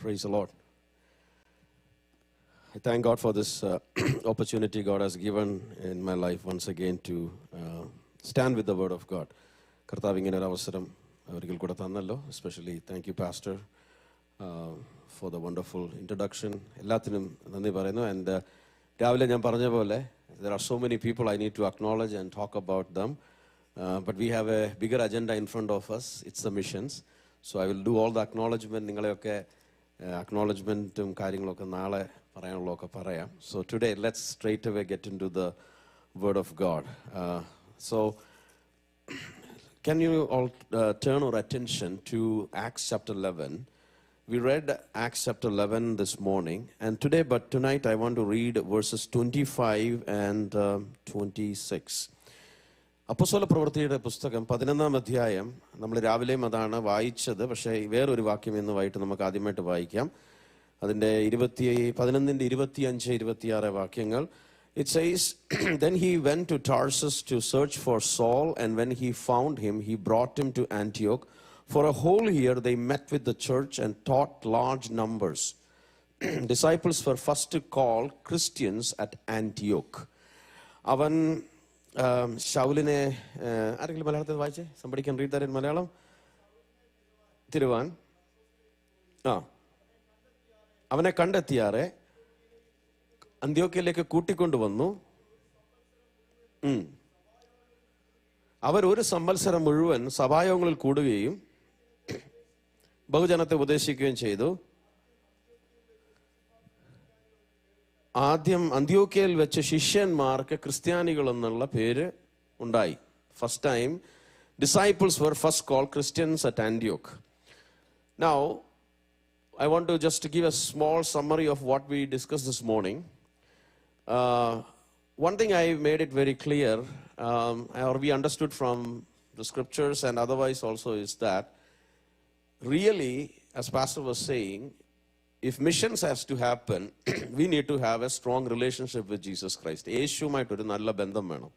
Praise the Lord. I thank God for this opportunity God has given in my life once again to stand with the Word of God. കർത്താവ് ഇങ്ങനെ ഒരു അവസരം ഒരിക്കൽ കൂടെ തന്നല്ലോ. Especially thank you, Pastor, for the wonderful introduction. എല്ലാത്തിനും നന്ദി പറയുന്നു. And രാവിലെ ഞാൻ പറഞ്ഞ പോലെ there are so many people I need to acknowledge and talk about them. But we have a bigger agenda in front of us. It's the missions. So I will do all the acknowledgement. നിങ്ങളെയൊക്കെ acknowledgementum കാര്യങ്ങളൊക്കെ നാളെ പറയാനുള്ളതൊക്കെ പറയാം. So today let's straight away get into the Word of God. So can you all turn our attention to Acts chapter 11. We read Acts chapter 11 this morning, and tonight I want to read verses 25 and 26. അപ്പോസ്തല പ്രവൃത്തിയുടെ പുസ്തകം 11-ാം അധ്യായം നമ്മൾ രാവിലെയും അതാണ് വായിച്ചത്. പക്ഷേ വേറൊരു വാക്യം ഇന്ന് വൈകിട്ട് നമുക്ക് ആദ്യമായിട്ട് വായിക്കാം. അതിൻ്റെ 11-ന്റെ 25-26 വാക്യങ്ങൾ. It says, Then he went to Tarsus to search for Saul, and when he found him, he brought him to Antioch. For a whole year they met with the church and taught large numbers. Disciples were first called Christians at Antioch. അവൻ ശൗലിനെ ആരെങ്കിലും മലയാളത്തിൽ വായിച്ചേ? Somebody can read that in Malayalam? തിരുവാൻ അവനെ കണ്ടെത്തിയാറെ അന്ത്യോക്യയിലേക്ക് കൂട്ടിക്കൊണ്ടുവന്നു. അവർ ഒരു സംവത്സരം മുഴുവൻ സഭായോഗങ്ങളിൽ കൂടുകയും ബഹുജനത്തെ ഉപദേശിക്കുകയും ചെയ്തു. ആദ്യം അന്ത്യോക്യയിൽ വെച്ച് ശിഷ്യന്മാർക്ക് ക്രിസ്ത്യാനികൾ എന്നുള്ള പേര് ഉണ്ടായി. First time disciples were first called Christians at Antioch. Now I want to just give a small summary of what we discussed this morning. One thing I made it very clear, or we understood from the scriptures and otherwise also, is that really, as Pastor was saying, if missions has to happen, we need to have a strong relationship with Jesus Christ. യേശുവുമായിട്ടൊരു നല്ല ബന്ധം വേണം.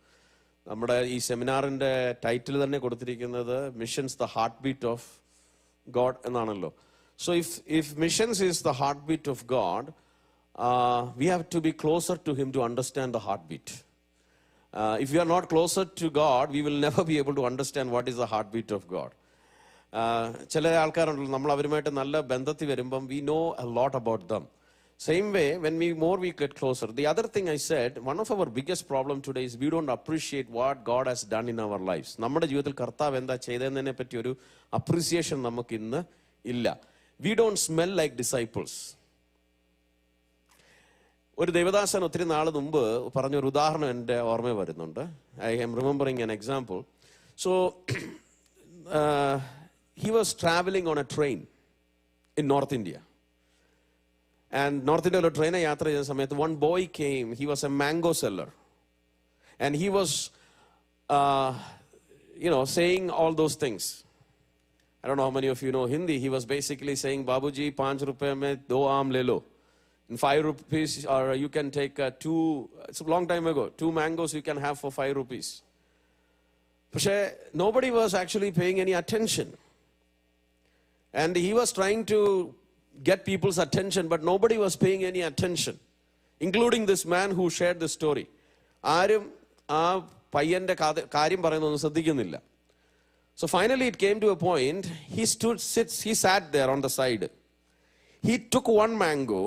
നമ്മുടെ ഈ സെമിനാറിൻ്റെ title തന്നെ കൊടുത്തിരിക്കുന്നത് missions the heartbeat of God എന്നാണല്ലോ. So if missions is the heartbeat of God, we have to be closer to Him to understand the heartbeat. If we are not closer to God, we will never be able to understand what is the heartbeat of God. ചില ആൾക്കാരുണ്ടല്ലോ, നമ്മൾ അവരുമായിട്ട് നല്ല ബന്ധത്തിൽ വരുമ്പം we know a lot about them. Same way, when we get closer. The other thing I said, one of our biggest problem today is we don't appreciate what God has done in our lives. നമ്മുടെ ജീവിതത്തിൽ കർത്താവ് എന്താ ചെയ്തതിനെ പറ്റി ഒരു appreciation നമുക്ക് ഇന്ന് ഇല്ല. We don't smell like disciples. ഒരു ദേവദാസൻ ഒത്തിരി നാൾ മുമ്പ് പറഞ്ഞൊരു ഉദാഹരണം എൻ്റെ ഓർമ്മ വരുന്നുണ്ട്. I am remembering an example. So he was traveling on a train in North India. And North India ഒരു ട്രെയിനെ യാത്ര ചെയ്യുന്ന സമയത്ത് one boy came. He was a mango seller. And he was, saying all those things. I don't know how many of you know Hindi. He was basically saying, Babuji, 5 rupees mein 2 aam le lo. In 5 rupees, or you can take 2, it's a long time ago, 2 mangoes you can have for 5 rupees. But nobody was actually paying any attention. And he was trying to get people's attention, but nobody was paying any attention, including this man who shared the story. ആരും ആ പയ്യന്റെ കാര്യം പറയുന്നൊന്നും ശ്രദ്ധിക്കുന്നില്ല. So finally it came to a point, he sat there on the side. He took one mango.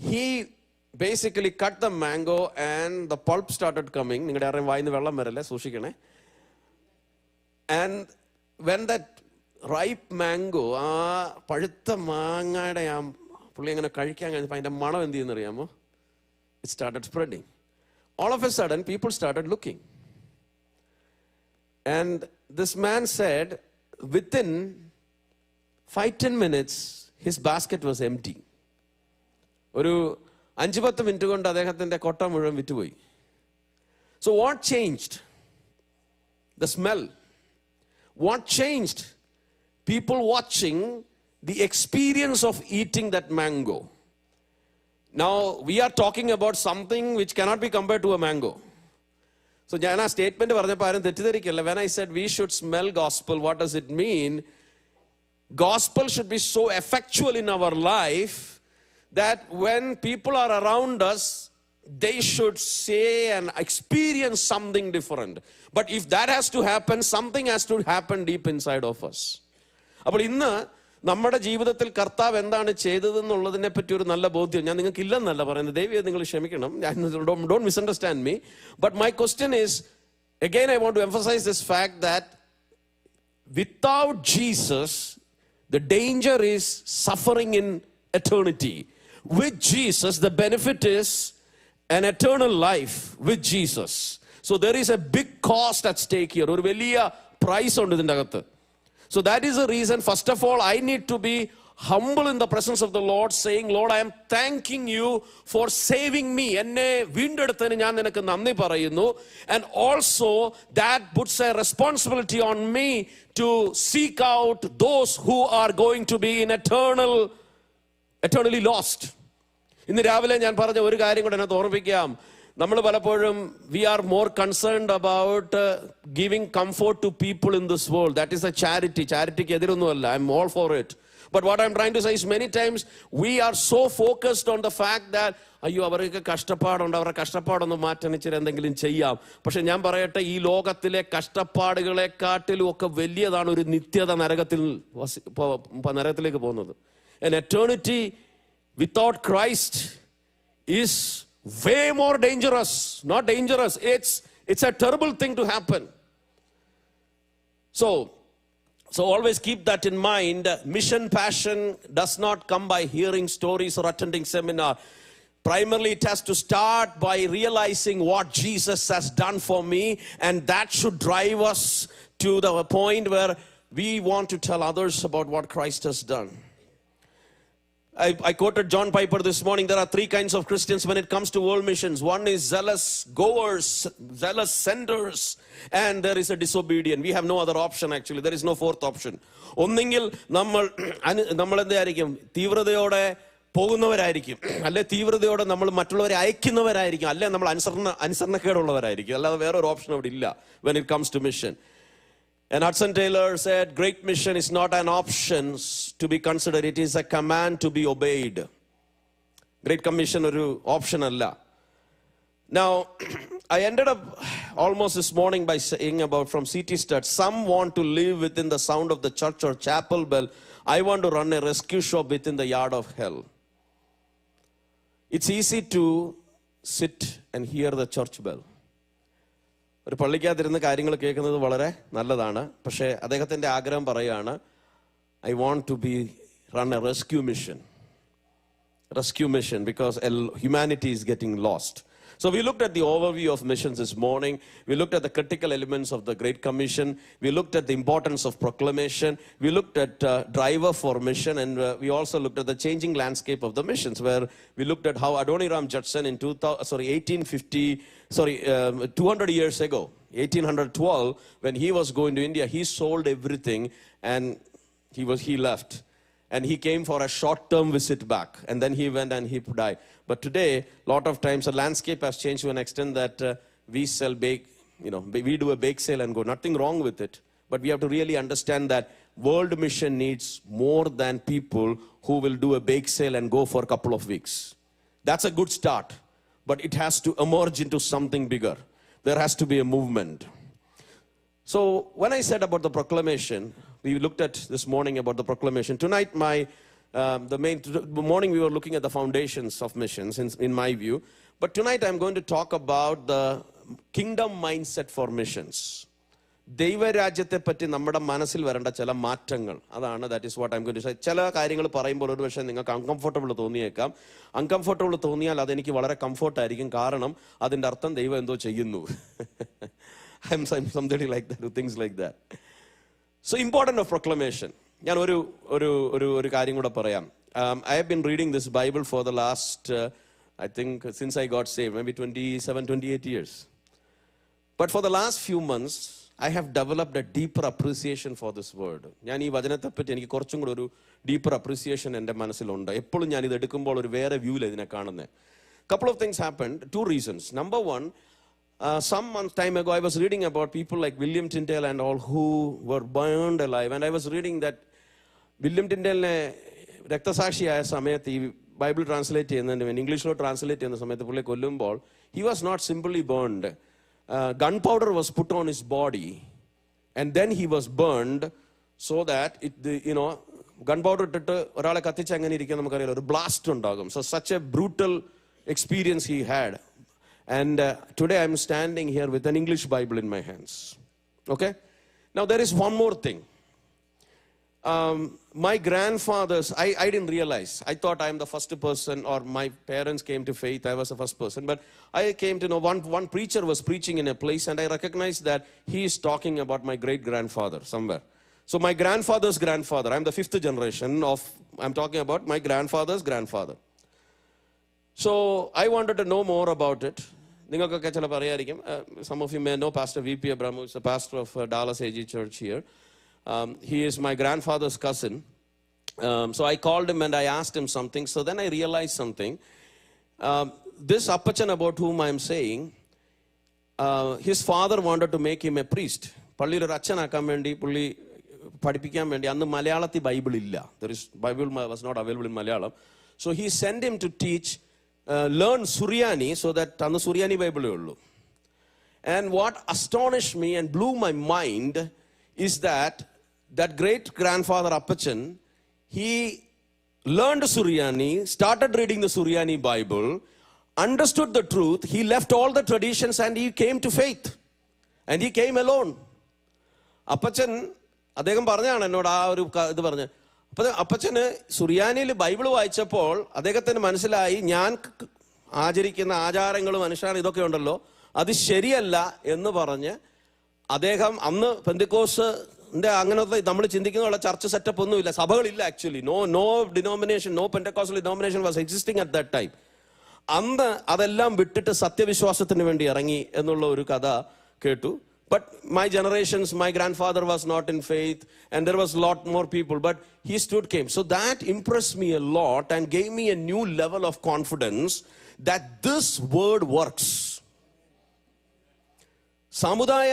He basically cut the mango and the pulp started coming. നിങ്ങളുടെ ആരെയും വായിന്ന് വെള്ളം വരല്ലേ, സൂക്ഷിക്കണേ. And when that ripe mango, ആ പഴുത്ത മാങ്ങയുടെ ആ പുള്ളി അങ്ങനെ കഴിക്കാൻ കഴിഞ്ഞപ്പോൾ അതിൻ്റെ മണം എന്ത് ചെയ്യുന്നറിയാമോ? It started spreading. All of a sudden people started looking. And this man said, within 5-10 minutes, his basket was empty. ഒരു 5-10 മിനിറ്റ് കൊണ്ട് അദ്ദേഹത്തിൻ്റെ കൊട്ട മുഴുവൻ വിറ്റുപോയി. So what changed? The smell. What changed? People watching the experience of eating that mango. Now, we are talking about something which cannot be compared to a mango. So, ഞാൻ ആ statement പറഞ്ഞപ്പോൾ ആരും തെറ്റിദ്ധരിക്കില്ല. When I said we should smell gospel, what does it mean? gospel should be so effectual in our life that when people are around us, they should say and experience something different. But if that has to happen, something has to happen deep inside of us. അപ്പോൾ ഇന്ന് നമ്മുടെ ജീവിതത്തിൽ കർത്താവ് എന്താണ് ചെയ്തതെന്നുള്ളതിനെ പറ്റി ഒരു നല്ല ബോധ്യം ഞാൻ നിങ്ങൾക്ക് ഇല്ലെന്നല്ല പറയുന്നത്, ദയവായി നിങ്ങൾ ക്ഷമിക്കണം, don't misunderstand me. But my question is, again I want to emphasize this fact that without Jesus, the danger is suffering in eternity. With Jesus, the benefit is an eternal life with Jesus. So there is a big cost at stake here. ഒരു വലിയ price ഉണ്ട് ഇതിൻ്റെ അകത്ത്. So that is the reason, first of all, I need to be humble in the presence of the Lord, saying, Lord, I am thanking you for saving me. എന്നെ വീണ്ടെടുത്തതിന് ഞാൻ നിനക്ക് നന്ദി പറയുന്നു. And also that puts a responsibility on me to seek out those who are going to be in eternally lost. ഇന്ന് രാവിലെ ഞാൻ പറഞ്ഞ ഒരു കാര്യം കൂടെ എന്നെ ഓർമ്മിപ്പിക്കാം. നമ്മൾ പലപ്പോഴും we are more concerned about giving comfort to people in this world. That is a charity. ചാരിറ്റിക്ക് എതിരൊന്നുമല്ല. I'm all for it. But what I'm trying to say is many times we are so focused on the fact that അയ്യോ അവർക്ക് കഷ്ടപ്പാടുണ്ട്, അവരുടെ കഷ്ടപ്പാടൊന്ന് മാറ്റാൻ ഇച്ചിരി എന്തെങ്കിലും ചെയ്യാം. പക്ഷെ ഞാൻ പറയട്ടെ, ഈ ലോകത്തിലെ കഷ്ടപ്പാടുകളെക്കാട്ടിലും ഒക്കെ വലിയതാണ് ഒരു നിത്യത നരകത്തിലേക്ക് പോകുന്നത്. An eternity without Christ is way more dangerous. Not dangerous, it's a terrible thing to happen. So always keep that in mind. Mission passion does not come by hearing stories or attending seminar. Primarily it has to start by realizing what Jesus has done for me, and that should drive us to the point where we want to tell others about what Christ has done. I quoted John Piper this morning. There are three kinds of Christians when it comes to world missions. One is zealous goers, zealous senders, and there is a disobedient. We have no other option actually. There is no fourth option. ഒന്നെങ്കിൽ നമ്മൾ എന്തായിരിക്കും, തീവ്രതയോടെ പോകുന്നവരായിരിക്കും, അല്ലെ തീവ്രതയോടെ നമ്മൾ മറ്റുള്ളവരെ അയക്കുന്നവരായിരിക്കും, അല്ലെ നമ്മൾ അനുസരണക്കേടുള്ളവരായിരിക്കും. അല്ലാതെ വേറൊരു ഓപ്ഷൻ അവിടെ ഇല്ല when it comes to mission. And Hudson Taylor said, great mission is not an option to be considered, it is a command to be obeyed. Great Commission oru option alla. Now, I ended up almost this morning by saying about from C.T. Studd, some want to live within the sound of the church or chapel bell. I want to run a rescue shop within the yard of hell. It's easy to sit and hear the church bell. ഒരു പള്ളിക്കകത്തിരുന്ന് കാര്യങ്ങൾ കേൾക്കുന്നത് വളരെ നല്ലതാണ്. പക്ഷേ അദ്ദേഹത്തിൻ്റെ ആഗ്രഹം പറയുകയാണ്, I want to be run a rescue mission because humanity is getting lost. So we looked at the overview of missions this morning. We looked at the critical elements of the Great Commission. We looked at the importance of proclamation. We looked at driver for mission, and we also looked at the changing landscape of the missions, where we looked at how Adoniram Judson in 200 years ago, 1812, when he was going to India, he sold everything and he left. And he came for a short-term visit back, and then he went and he died. But today, a lot of times, the landscape has changed to an extent that we sell we do a bake sale and go. Nothing wrong with it. But we have to really understand that world mission needs more than people who will do a bake sale and go for a couple of weeks. That's a good start, but it has to emerge into something bigger. There has to be a movement. So when I said about the proclamation, we looked at this morning about the proclamation. Tonight, the morning we were looking at the foundations of missions, in my view. But tonight I'm going to talk about the kingdom mindset for missions. ദൈവരാജ്യത്തെ പറ്റി നമ്മുടെ മനസ്സിൽ വരേണ്ട ചില മാറ്റങ്ങൾ, അതാണ് that is what I'm going to say. ചില കാര്യങ്ങൾ പറയുമ്പോൾ ഒരു പക്ഷേ നിങ്ങൾക്ക് അൺകംഫർട്ടബിൾ തോന്നിയേക്കാം. അൺകംഫർട്ടബിൾ തോന്നിയാൽ അതെനിക്ക് വളരെ കംഫർട്ടായിരിക്കും, കാരണം അതിൻ്റെ അർത്ഥം ദൈവം എന്തോ ചെയ്യുന്നു. I'm something like that, things like that. So important of proclamation. ഞാൻ ഒരു കാര്യം കൂടെ പറയാം. I have been reading this Bible for the last, I think, since I got saved, maybe 27-28 years. But for the last few months, I have developed a deeper appreciation for this word. ഞാൻ ഈ വചനത്തെപ്പറ്റി എനിക്ക് കുറച്ചും കൂടെ ഒരു deeper appreciation എൻ്റെ മനസ്സിലുണ്ട്. എപ്പോഴും ഞാൻ ഇത് എടുക്കുമ്പോൾ ഒരു വേറെ വ്യൂവിൽ ഇതിനെ കാണുന്നത്. Couple of things happened, two reasons. Number one, some time ago I was reading about people like William Tyndale and all who were burned alive, and I was reading that William ടിൻഡലിനെ രക്തസാക്ഷിയായ സമയത്ത് ഈ Bible translate ചെയ്യുന്നതിന് വേണ്ടി ഇംഗ്ലീഷിലോ translate ചെയ്യുന്ന സമയത്ത് പുള്ളിയെ കൊല്ലുമ്പോൾ he was not simply burned. Gunpowder was put on his body and then he was burned so that gunpowder ഇട്ടിട്ട് ഒരാളെ കത്തിച്ച് അങ്ങനെ ഇരിക്കാൻ നമുക്കറിയാലോ, ഒരു ബ്ലാസ്റ്റ് ഉണ്ടാകും. So such a brutal experience he had. And today I'm standing here with an English Bible in my hands. Okay? Now there is one more thing. My grandfathers, I didn't realize. I thought I am the first person, or my parents came to faith. I was the first person. But I came to know one preacher was preaching in a place, and I recognized that he is talking about my great-grandfather somewhere. So my grandfather's grandfather, I'm the fifth generation of, I'm talking about my grandfather's grandfather. So I wanted to know more about it. Some of you may know Pastor V.P. Abraham, who is the pastor of Dallas AG Church here. He is my grandfather's cousin. So I called him and I asked him something. So then I realized something. This Appachan about whom I am saying, his father wanted to make him a priest. പള്ളിയിൽ ഒരു അച്ഛനാക്കാൻ വേണ്ടി പുള്ളി പഠിപ്പിക്കാൻ വേണ്ടി അന്ന് മലയാളത്തിൽ Bible ഇല്ല. Bible was not available in Malayalam. So he sent him to teach, learn Suryani, so that അന്ന് Suryani Bible ഉള്ളൂ. And what astonished me and blew my mind is that great grandfather Appachan, he learned Suryani, started reading the Suryani Bible, understood the truth, he left all the traditions and he came to faith. And he came alone. Appachan, അദ്ദേഹം പറഞ്ഞാണ് എന്നോട് ആ ഒരു ഇത് പറഞ്ഞ്. അപ്പച്ചന് സുറിയാനിയിൽ Bible വായിച്ചപ്പോൾ അദ്ദേഹത്തിന് മനസ്സിലായി, ഞാൻ ആചരിക്കുന്ന ആചാരങ്ങളും അനുഷ്ഠാനം ഇതൊക്കെ ഉണ്ടല്ലോ, അത് ശരിയല്ല എന്ന് പറഞ്ഞ് അദ്ദേഹം അന്ന് പെന്തക്കോസ്തിന്റെ അങ്ങനത്തെ നമ്മൾ ചിന്തിക്കുന്ന ചർച്ച് സെറ്റപ്പ് ഒന്നുമില്ല, സഭകളില്ല actually. No denomination, no pentecostal denomination was existing at that time. അന്ന് അതെല്ലാം വിട്ടിട്ട് സത്യവിശ്വാസത്തിന് വേണ്ടി ഇറങ്ങി എന്നുള്ള ഒരു കഥ കേട്ടു. But my generations, my grandfather was not in faith and there was a lot more people, but he came. So that impressed me a lot and gave me a new level of confidence that this word works. സമുദായ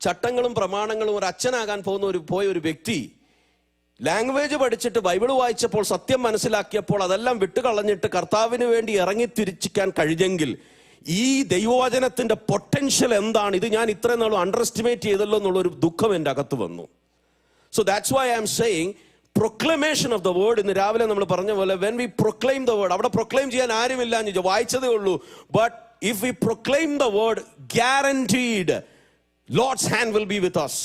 ചട്ടങ്ങളും പ്രമാണങ്ങളും ഒരു അച്ഛനാകാൻ പോയ ഒരു വ്യക്തി language പഠിച്ചിട്ട് Bible വായിച്ചപ്പോൾ സത്യം മനസ്സിലാക്കിയപ്പോൾ അതെല്ലാം വിട്ടുകളഞ്ഞിട്ട് കർത്താവിന് വേണ്ടി ഇറങ്ങി തിരിച്ചിക്കാൻ കഴിഞ്ഞെങ്കിൽ ഈ ദൈവവചനത്തിന്റെ പൊട്ടൻഷ്യൽ എന്താണ്, ഇത് ഞാൻ ഇത്രയും നാളും അണ്ടർ എസ്റ്റിമേറ്റ് ചെയ്തല്ലോ എന്നുള്ളൊരു ദുഃഖം എൻ്റെ അകത്ത് വന്നു. So that's why I am saying proclamation of the word. ഇന്ന് രാവിലെ നമ്മൾ പറഞ്ഞ പോലെ when we proclaim the word, അവിടെ പ്രൊക്ലെയിം ചെയ്യാൻ ആരുമില്ല എന്ന് വായിച്ചതേ ഉള്ളൂ. But if we proclaim the word, guaranteed Lord's hand will be with us.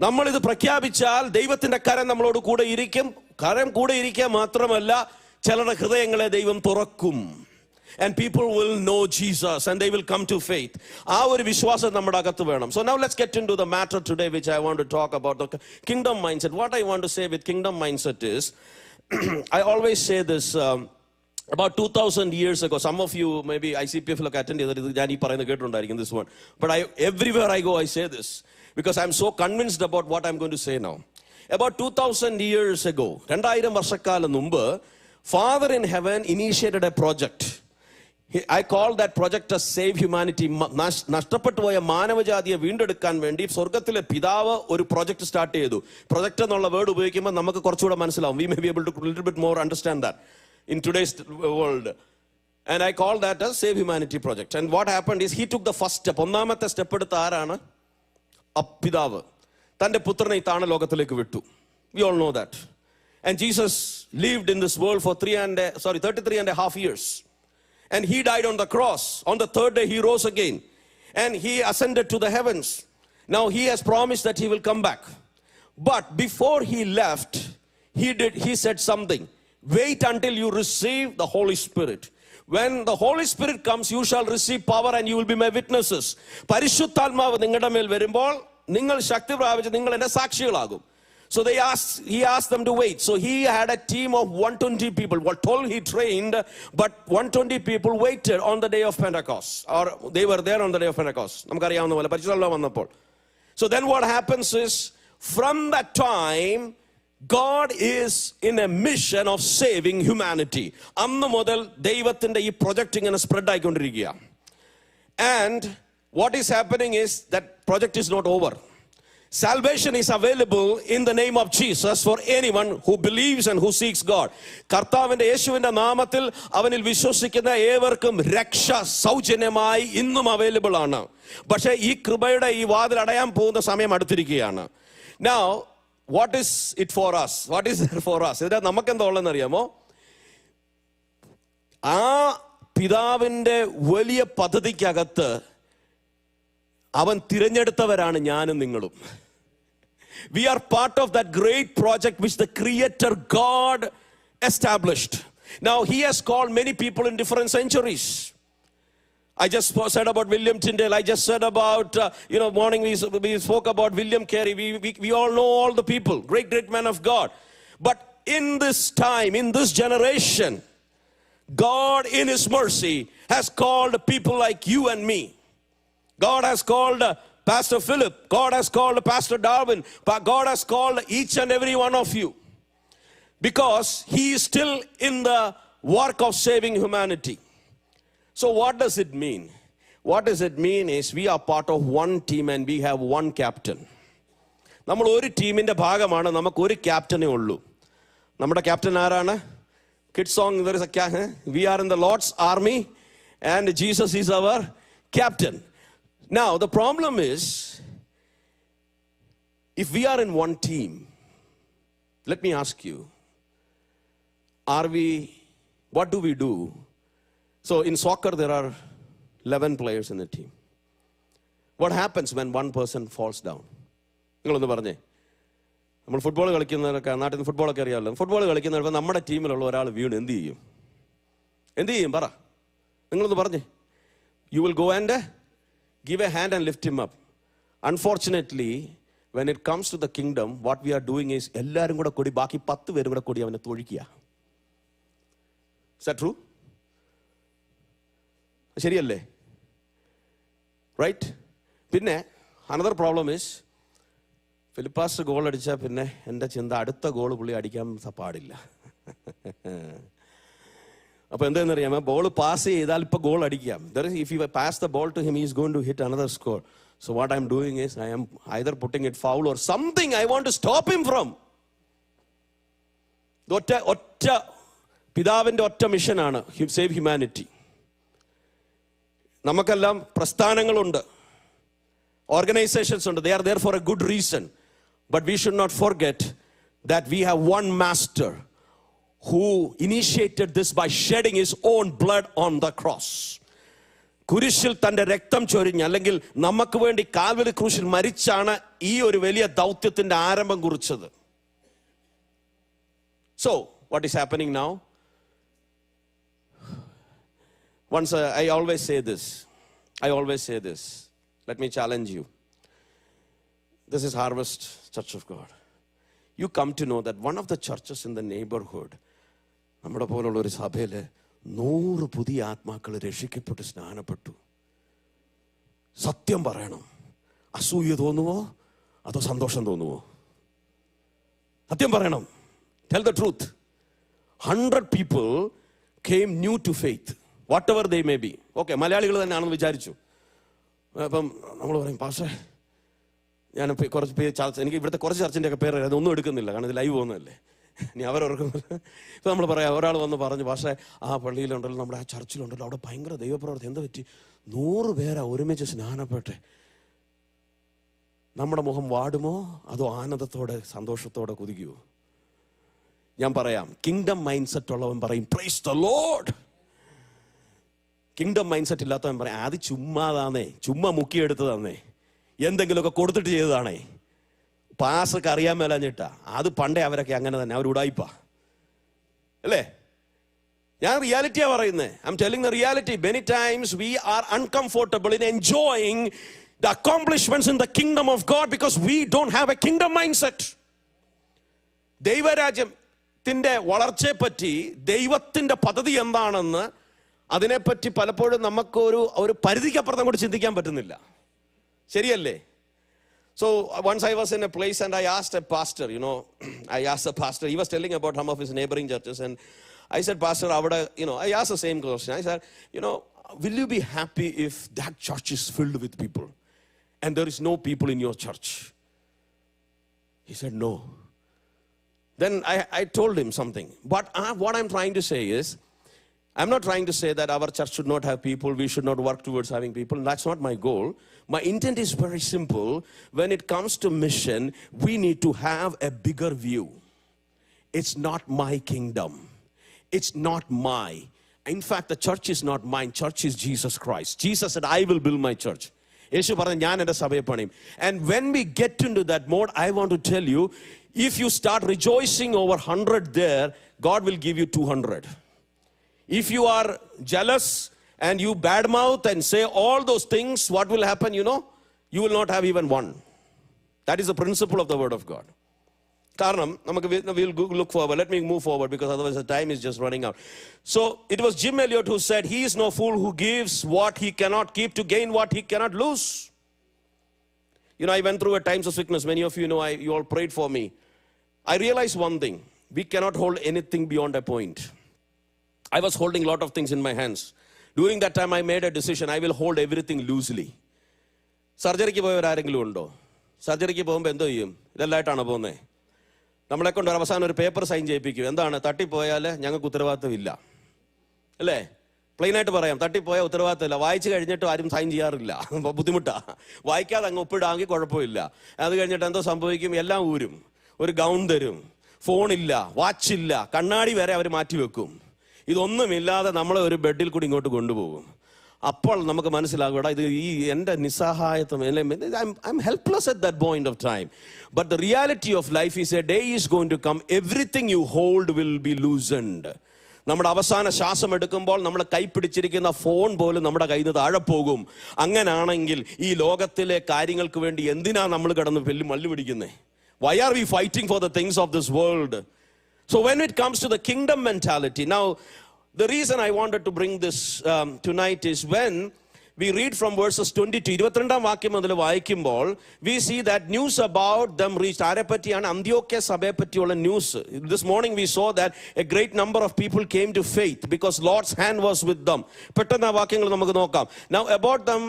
നമ്മളിത് പ്രഖ്യാപിച്ചാൽ ദൈവത്തിന്റെ കരം നമ്മളോട് കൂടെ ഇരിക്കും. കരം കൂടെ ഇരിക്കുക മാത്രമല്ല, ചിലരുടെ ഹൃദയങ്ങളെ ദൈവം തുറക്കും. And people will know Jesus and they will come to faith. ആ ഒരു വിശ്വാസം നമ്മുടെ അകത്ത് വേണം. So now let's get into the matter today, which I want to talk about, the kingdom mindset. What I want to say with kingdom mindset is, I always say this, about 2000 years ago, some of you maybe ICPF look attend ഞാൻ ഈ പറയുന്നത് കേട്ടിട്ടുണ്ടായിരിക്കും this one, but everywhere I go I say this because I'm so convinced about what I'm going to say now. About 2000 years ago, 2000 വർഷക്കാലം മുമ്പ്, Father in heaven initiated a project. I call that project as Save Humanity. നഷ്ടപ്പെട്ടു പോയ മാനവജാതിയെ വീണ്ടെടുക്കാൻ വേണ്ടി സ്വർഗത്തിലെ പിതാവ് ഒരു project start ചെയ്തു. പ്രൊജക്ട് എന്നുള്ള വേർഡ് ഉപയോഗിക്കുമ്പോൾ നമുക്ക് കുറച്ചുകൂടെ മനസ്സിലാവും. We may be able to a little bit more understand that in today's world. And I call that as Save Humanity project. And what happened is he took the first step. ഒന്നാമത്തെ step എടുത്ത ആരാണ്? പിതാവ് തന്റെ പുത്രനെ ഈ താണ ലോകത്തിലേക്ക് വിട്ടു. We all know that. And Jesus lived in this world for 33.5 years. And he died on the cross. On the third day he rose again. And he ascended to the heavens. Now he has promised that he will come back. But before he left, he said something. Wait until you receive the Holy Spirit. When the Holy Spirit comes, you shall receive power and you will be my witnesses. പരിശുദ്ധാത്മാവ് നിങ്ങളുടെ മേൽ വരുമ്പോൾ നിങ്ങൾ ശക്തി പ്രാപിച്ച് നിങ്ങൾ എൻ്റെ സാക്ഷികളാകും. So he asked them to wait. So he had a team of 120 people. What told he trained, but 120 people waited on the day of Pentecost. Or they were there on the day of Pentecost. നമുക്കറിയാവുന്ന പോലെ പരിശുദ്ധാത്മാവ് വന്നപ്പോൾ. So then what happens is, from that time, God is in a mission of saving humanity. അന്ന് മുതൽ ദൈവത്തിന്റെ ഈ project ഇങ്ങനെ spread ആയിക്കൊണ്ടിരിക്കുക. And what is happening is that project is not over. Salvation is available in the name of Jesus for anyone who believes and who seeks God. കർത്താവിന്റെ യേശുവിന്റെ നാമത്തിൽ അവനിൽ വിശ്വസിക്കുന്ന ഏവർക്കും രക്ഷ സൗജന്യമായി ഇന്നും അവൈലബിൾ ആണ്. പക്ഷേ ഈ കൃപയുടെ ഈ വാതിൽ അടയാൻ പോകുന്ന സമയം അടുത്തിരിക്കുകയാണ്. Now, what is it for us? What is there for us? ഇതിന് നമുക്ക് എന്താ ഉള്ളതെന്ന് അറിയാമോ? ആ പിതാവിന്റെ വലിയ പദ്ധതിക്കകത്ത് അവൻ തിരഞ്ഞെടുത്തവരാണ് ഞാനും നിങ്ങളും. We are part of that great project which the Creator God established. Now he has called many people in different centuries. I just said about William Tyndale. I just said about, morning we spoke about William Carey. We all know all the people, great men of God. But in this time, in this generation, God in His mercy has called people like you and me. God has called Pastor Philip. God has called Pastor Darwin. God has called each and every one of you. Because He is still in the work of saving humanity. So what does it mean? What does it mean is we are part of one team and we have one captain. നമ്മൾ ഒരു ടീമിന്റെ ഭാഗമാണ്, നമുക്ക് ഒരു ക്യാപ്റ്റനേ ഉള്ളൂ. നമ്മുടെ captain ആരാണ്? Kids song, there is a we are in the Lord's army and Jesus is our captain. Now the problem is, if we are in one team, let me ask you, what do we do? So in soccer there are 11 players in the team. What happens when one person falls down? നിങ്ങളൊന്ന് പറഞ്ഞേ. നമ്മൾ football കളിക്കുന്നവരൊക്കെ, നാട്ടിൽ നിന്ന് ഫുട്ബോളൊക്കെ അറിയാമല്ലോ. Football കളിക്കുന്നവർ നമ്മുടെ ടീമിലുള്ള ഒരാൾ വീണ് എന്ത് ചെയ്യും? പറ, നിങ്ങളൊന്ന് പറഞ്ഞേ. You will go and give a hand and lift him up. Unfortunately, when it comes to the kingdom, what we are doing is എല്ലാവരും കൂടെ കൂടി ബാക്കി 10 പേരും കൂടെ കൂടി അവനെ തൊഴിക്കുക. Is that true? ശരിയല്ലേ? Right? പിന്നെ another problem is, ഫിലിപ്പാസ് ഗോൾ അടിച്ചാൽ പിന്നെ എൻ്റെ ചിന്ത അടുത്ത ഗോൾ പുള്ളി അടിക്കാൻ പാടില്ല. അപ്പോൾ എന്താണെന്നറിയാമോ? ബോൾ പാസ് ചെയ്താൽ ഇപ്പോൾ ഗോൾ അടിക്കാം. If you pass the ball to him, he is going to hit another score. So what I am doing is I am either putting it foul or something I want to stop him from. ഒറ്റ പിതാവിൻ്റെ ഒറ്റ മിഷനാണ് save humanity. നമുക്കെല്ലാം പ്രസ്ഥാനങ്ങളുണ്ട്, organizations ഉണ്ട്. They are there for a good reason. But we should not forget that we have one master who initiated this by shedding his own blood on the cross. കുരിശിൽ തൻ്റെ രക്തം ചൊരിഞ്ഞ്, അല്ലെങ്കിൽ നമുക്ക് വേണ്ടി Calvary ക്രൂശിൽ മരിച്ചാണ് ഈ ഒരു വലിയ ദൗത്യത്തിന്റെ ആരംഭം കുറിച്ചത്. So what is happening now? Once I always say this. Let me challenge you. This is Harvest Church of God. You come to know that one of the churches in the neighborhood, നമ്മുടെ പോലുള്ള ഒരു സഭയിൽ 100 പുതിയ ആത്മാക്കൾ രക്ഷിക്കപ്പെട്ട് സ്നാനപ്പെട്ടു. സത്യം പറയണം, അസൂയ തോന്നുവോ അതോ സന്തോഷം തോന്നുവോ? സത്യം പറയണം. Tell the truth. 100 people came new to faith, whatever they may be. Okay, മലയാളികൾ തന്നെയാണെന്ന് വിചാരിച്ചു. അപ്പം നമ്മൾ പറയും, പാസ്റ്റേ ഞാൻ കുറച്ച് പേര് എനിക്ക് ഇവിടുത്തെ കുറച്ച് ചർച്ചിൻ്റെ ഒക്കെ പേര് അതൊന്നും എടുക്കുന്നില്ല, കാരണം ഇത് ലൈവ് പോകുന്നതല്ലേ, ഇനി അവരോർക്കുന്നില്ല. ഇപ്പം നമ്മൾ പറയാം, ഒരാൾ വന്ന് പറഞ്ഞു, പാസ്റ്റേ ആ പള്ളിയിലുണ്ടല്ലോ, നമ്മുടെ ആ ചർച്ചിലുണ്ടല്ലോ, അവിടെ ഭയങ്കര ദൈവപ്രവർത്തി, എന്താ പറ്റി? 100 പേരാ ഒരുമിച്ച് സ്നാനപ്പെട്ട്. നമ്മുടെ മുഖം വാടുമോ അതോ ആനന്ദത്തോടെ സന്തോഷത്തോടെ കുതിക്കുമോ? ഞാൻ പറയാം, കിങ്ഡം മൈൻഡ് സെറ്റ് ഉള്ളവൻ പറയും praise the lord. Kingdom mind set ഇല്ലാത്തവൻ പറയാം അത് ചുമ്മാതാന്നേ, ചുമ്മാ മുക്കിയെടുത്തതാന്നേ, എന്തെങ്കിലുമൊക്കെ കൊടുത്തിട്ട് ചെയ്തതാണേ, പാസൊക്കെ അറിയാൻ മേലാഞ്ഞിട്ടാ. അത് പണ്ടേ അവരൊക്കെ അങ്ങനെ തന്നെ, അവർ ഉടായിപ്പാ അല്ലേ? ഞാൻ റിയാലിറ്റിയാ പറയുന്നത്. I am telling the reality. Many times we are uncomfortable in enjoying the accomplishments in the kingdom of God because we don't have a kingdom mind set. ദൈവരാജ്യത്തിന്റെ വളർച്ചയെപ്പറ്റി, ദൈവത്തിന്റെ പദ്ധതി എന്താണെന്ന്, അതിനെപ്പറ്റി പലപ്പോഴും നമുക്ക് ഒരു പരിധിക്കപ്പുറം കൂടി ചിന്തിക്കാൻ പറ്റുന്നില്ല. ശരിയല്ലേ? So once I was in a place and I asked a pastor, he was telling about some of his neighboring churches, and I said, Pastor, I asked the same question. I said, will you be happy if that church is filled with people and there is no people in your church? He said, no. Then I told him something. But what I'm trying to say is, I'm not trying to say that our church should not have people, we should not work towards having people. That's not my goal. My intent is very simple. When it comes to mission, we need to have a bigger view. It's not my kingdom. It's not my. In fact, the church is not mine. Church is Jesus Christ. Jesus said, I will build my church. And when we get into that mode, I want to tell you, if you start rejoicing over 100 there, God will give you 200. If you are jealous and you badmouth and say all those things, what will happen, you know? You will not have even one. That is the principle of the word of God. We'll look forward. Let me move forward because otherwise the time is just running out. So it was Jim Elliot who said, he is no fool who gives what he cannot keep to gain what he cannot lose. You know, I went through a times of sickness. Many of you know, you all prayed for me. I realized one thing. We cannot hold anything beyond a point. I was holding a lot of things in my hands. During that time, I made a decision. I will hold everything loosely. Surgery ki poyavaru arengilu undo? Surgery ki പോകുമ്പോൾ എന്തോ ചെയ്യും? ഇതെല്ലായിട്ടാണ് പോകുന്നത്. നമ്മളെ കൊണ്ട് അവസാനം ഒരു paper sign ചെയ്യിപ്പിക്കും. എന്താണ്? തട്ടിപ്പോയാൽ ഞങ്ങൾക്ക് ഉത്തരവാദിത്തമില്ല. അല്ലേ? പ്ലെയിനായിട്ട് പറയാം, തട്ടിപ്പോയാൽ ഉത്തരവാദിത്തമില്ല. വായിച്ചു കഴിഞ്ഞിട്ട് ആരും സൈൻ ചെയ്യാറില്ല. ബുദ്ധിമുട്ടാണ്. വായിക്കാതെ അങ്ങ് ഒപ്പിടാമെങ്കിൽ കുഴപ്പമില്ല. അത് കഴിഞ്ഞിട്ട് എന്തോ സംഭവിക്കും? എല്ലാം ഊരും. ഒരു ഗൗൺ തരും, ഫോണില്ല, വാച്ചില്ല, കണ്ണാടി വരെ അവർ മാറ്റി വെക്കും. ഇതൊന്നുമില്ലാതെ നമ്മളെ ഒരു ബെഡിൽ കൂടി ഇങ്ങോട്ട് കൊണ്ടുപോകും. അപ്പോൾ നമുക്ക് മനസ്സിലാകൂടാ, ഇത് ഈ എൻ്റെ നിസ്സഹായത്വം. I'm helpless at that point of time. But the reality of life is a day is going to come. Everything you hold will be loosened. നമ്മുടെ അവസാന ശ്വാസം എടുക്കുമ്പോൾ നമ്മൾ കൈ പിടിച്ചിരിക്കുന്ന ഫോൺ പോലും നമ്മുടെ കയ്യിൽ നിന്ന് താഴെ പോകും. അങ്ങനാണെങ്കിൽ ഈ ലോകത്തിലെ കാര്യങ്ങൾക്ക് വേണ്ടി എന്തിനാ നമ്മൾ കിടന്ന് മല്ല് പിടിക്കുന്നത്? Why are we fighting for the things of this world? So when it comes to the kingdom mentality, now the reason I wanted to bring this tonight is when we read from verses 22, 22 വാക്യം മുതൽ വായിക്കുമ്പോൾ we see that news about them reached. ആരെപ്പറ്റിയാണ്? അന്ത്യോക്യ സഭയെ പറ്റിയുള്ള news. This morning we saw that a great number of people came to faith because Lord's hand was with them. പെട്ടെന്ന് ആ വാക്യങ്ങൾ നമുക്ക് നോക്കാം. Now about them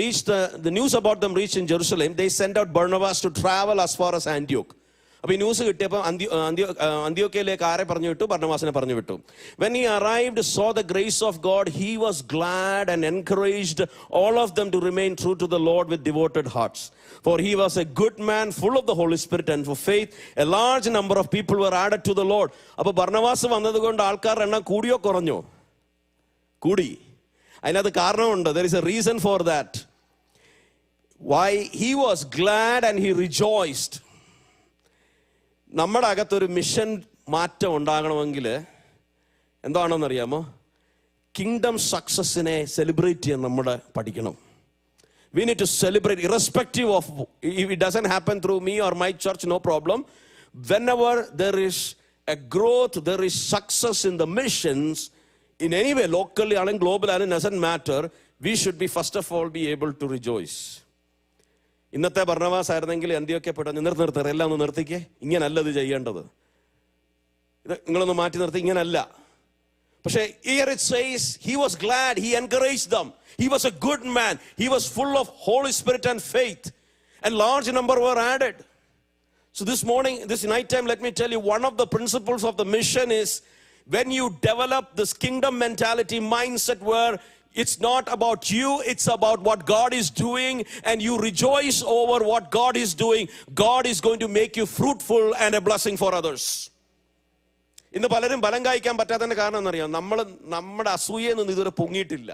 reached, the news about them reached in Jerusalem. They sent out Barnabas to travel as far as Antioch. അപ്പോൾ ഈ news കിട്ടിയപ്പോൾ അന്ത്യോക്യയിലേക്ക് ആരെ പറഞ്ഞു വിട്ടു? ബർന്നബാസിനെ പറഞ്ഞു വിട്ടു. When he arrived, saw the grace of God, he was glad and encouraged all of them to remain true to the Lord with devoted hearts. For he was a good man, full of the Holy Spirit and for faith. A large number of people were added to the Lord. അപ്പോൾ ബർന്നബാസ് വന്നതുകൊണ്ട് ആൾക്കാരുടെ എണ്ണം കൂടിയോ കുറഞ്ഞോ? കൂടി. അതിനകത്ത് കാരണമുണ്ട്. There is a reason for that. Why? He was glad and he rejoiced. നമ്മുടെ അകത്തൊരു മിഷൻ മാറ്റം ഉണ്ടാകണമെങ്കിൽ എന്താണെന്നറിയാമോ? കിങ്ഡം സക്സസിനെ സെലിബ്രേറ്റ് ചെയ്യാൻ നമ്മൾ പഠിക്കണം. We need to celebrate irrespective of if it doesn't happen through me or my church, no problem. Whenever there is a growth, there is success in the missions in any way, locally or global, and it doesn't matter, we should be first of all be able to rejoice. ഇന്നത്തെ ബർന്നബാസ് ആയിരുന്നെങ്കിൽ അന്ത്യോക്യ പെട്ടെന്ന് നിർത്തി എല്ലാം ഒന്ന് നിർത്തിക്കേ, ഇങ്ങനല്ല ഇത് ചെയ്യേണ്ടത്, ഇത് നിങ്ങളൊന്ന് മാറ്റി നിർത്തി, ഇങ്ങനല്ല. പക്ഷേ here it says he was glad, he encouraged them, he was a good man, he was full of Holy Spirit and faith, and large number were added. So this morning, this night time, let me tell you, one of the principles of the mission is when you develop this kingdom mentality mindset where it's not about you, it's about what God is doing, and you rejoice over what God is doing. God is going to make you fruitful and a blessing for others. ഇന്ന് പലരും ബലം കായ്ക്കാൻ പറ്റാത്തതിന്റെ കാരണം എന്നറിയാം, നമ്മുടെ അസൂയയിൽ നിന്ന് ഇതുവരെ പൊങ്ങിയിട്ടില്ല.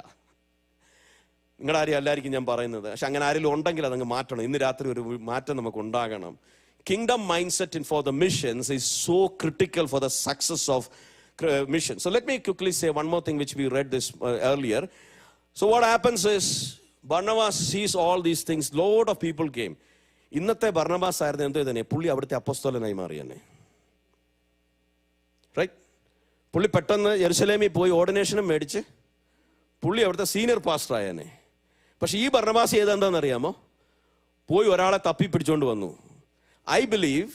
നിങ്ങളുടെ ആരും എല്ലാവർക്കും ഞാൻ പറയുന്നത്, പക്ഷെ അങ്ങനെ ആരെങ്കിലും ഉണ്ടെങ്കിൽ അതങ്ങ് മാറ്റണം. ഇന്ന് രാത്രി ഒരു മാറ്റം നമുക്ക് ഉണ്ടാകണം. Kingdom mindset for the missions is so critical for the success of mission. So let me quickly say one more thing which we read this earlier. So what happens is Barnabas sees all these things. Load of people came. ഇന്നത്തെ ബർന്നബാസ് ആയിരുന്നു എന്തോ തന്നെ, പുള്ളി അവിടുത്തെ അപ്പോസ്തലനായി മാറിയെന്നെ. Right? പുള്ളി പെട്ടെന്ന് യെരുശലേമിൽ പോയി ഓർഡിനേഷനും മേടിച്ച് പുള്ളി അവിടുത്തെ സീനിയർ പാസ്റ്റർ ആയെന്നെ. പക്ഷെ ഈ ബർന്നബാസ് ചെയ്തെന്താണെന്നറിയാമോ? പോയി ഒരാളെ തപ്പി പിടിച്ചുകൊണ്ട് വന്നു. I believe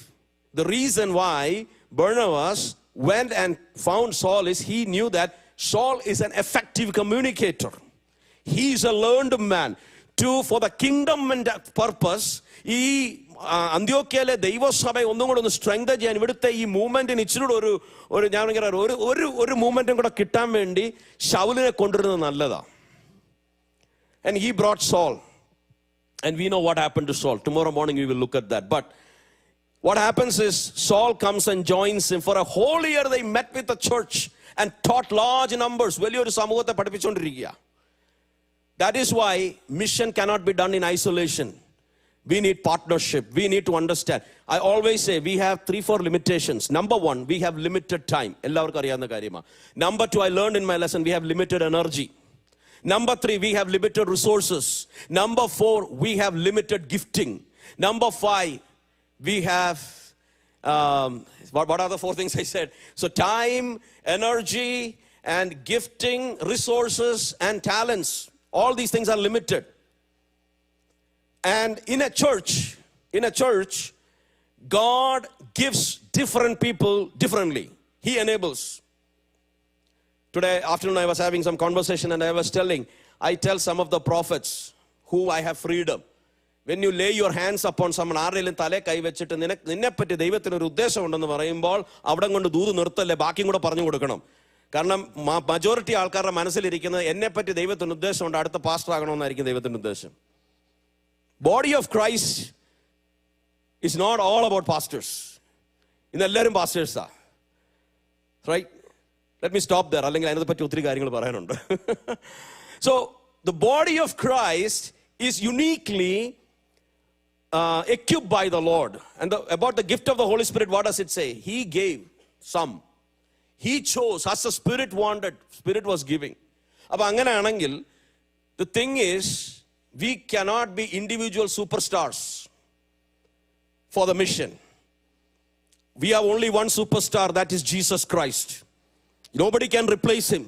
the reason why Barnabas went and found Saul is he knew that Saul is an effective communicator. He is a learned man. For the kingdom purpose, അന്ത്യോക്യയിലെ ദൈവസഭയെ ഒന്നും കൂടെ ഒന്ന് സ്ട്രെങ്ത് ചെയ്യാൻ, ഇവിടുത്തെ ഈ മൂവ്മെന്റിന് ഇച്ചിരി ഒരു മൂവ്മെന്റും കൂടെ കിട്ടാൻ വേണ്ടി ശൗലിനെ കൊണ്ടുവരുന്നത് നല്ലതാ. And he brought Saul. And we know what happened to Saul. Tomorrow morning we will look at that. But what happens is Saul comes and joins him. For a whole year they met with the church and taught large numbers. വലിയൊരു സമൂഹത്തെ പഠിപ്പിച്ചുകൊണ്ടിരിക്കുക. That is why mission cannot be done in isolation. We need partnership. We need to understand. I always say we have 3-4 limitations. Number 1, we have limited time. എല്ലാവർക്കും അറിയാവുന്ന കാര്യമാണ്. Number 2, I learned in my lesson, we have limited energy. Number 3, we have limited resources. Number 4, we have limited gifting. Number 5, we have, what are the 4 things I said? So time, energy, and gifting, resources, and talents. All these things are limited. And in a church, God gives different people differently. He enables. Today afternoon I was having some conversation and I was telling, I tell some of the prophets who I have freedom. When you lay your hands upon someone, ആരെങ്കിലും തലേ കൈ വെച്ചിട്ട് നിന്നെപ്പറ്റി ദൈവത്തിന് ഒരു ഉദ്ദേശം ഉണ്ടെന്ന് പറയുമ്പോൾ അവിടെ കൊണ്ട് ദൂത് നിർത്തല്ലേ, ബാക്കിയും കൂടെ പറഞ്ഞു കൊടുക്കണം. കാരണം മജോറിറ്റി ആൾക്കാരുടെ മനസ്സിലിരിക്കുന്നത് എന്നെപ്പറ്റി ദൈവത്തിന് ഉദ്ദേശമുണ്ട്, അടുത്ത പാസ്റ്റർ ആകണമെന്നായിരിക്കും ദൈവത്തിൻ്റെ ഉദ്ദേശം. Body of Christ is not all about pastors. ഇന്ന് എല്ലാവരും പാസ്റ്റേഴ്സാ, right? Let me stop there. അല്ലെങ്കിൽ അതിനെ പറ്റി ഒത്തിരി കാര്യങ്ങൾ പറയാനുണ്ട്. So the body of Christ is uniquely equipped by the Lord. And about the gift of the Holy Spirit, what does it say? He gave some. He chose as the Spirit wanted. Spirit was giving. അപ്പോൾ അങ്ങനെയാണെങ്കിൽ the thing is, we cannot be individual superstars for the mission. We have only one superstar, that is Jesus Christ. Nobody can replace him.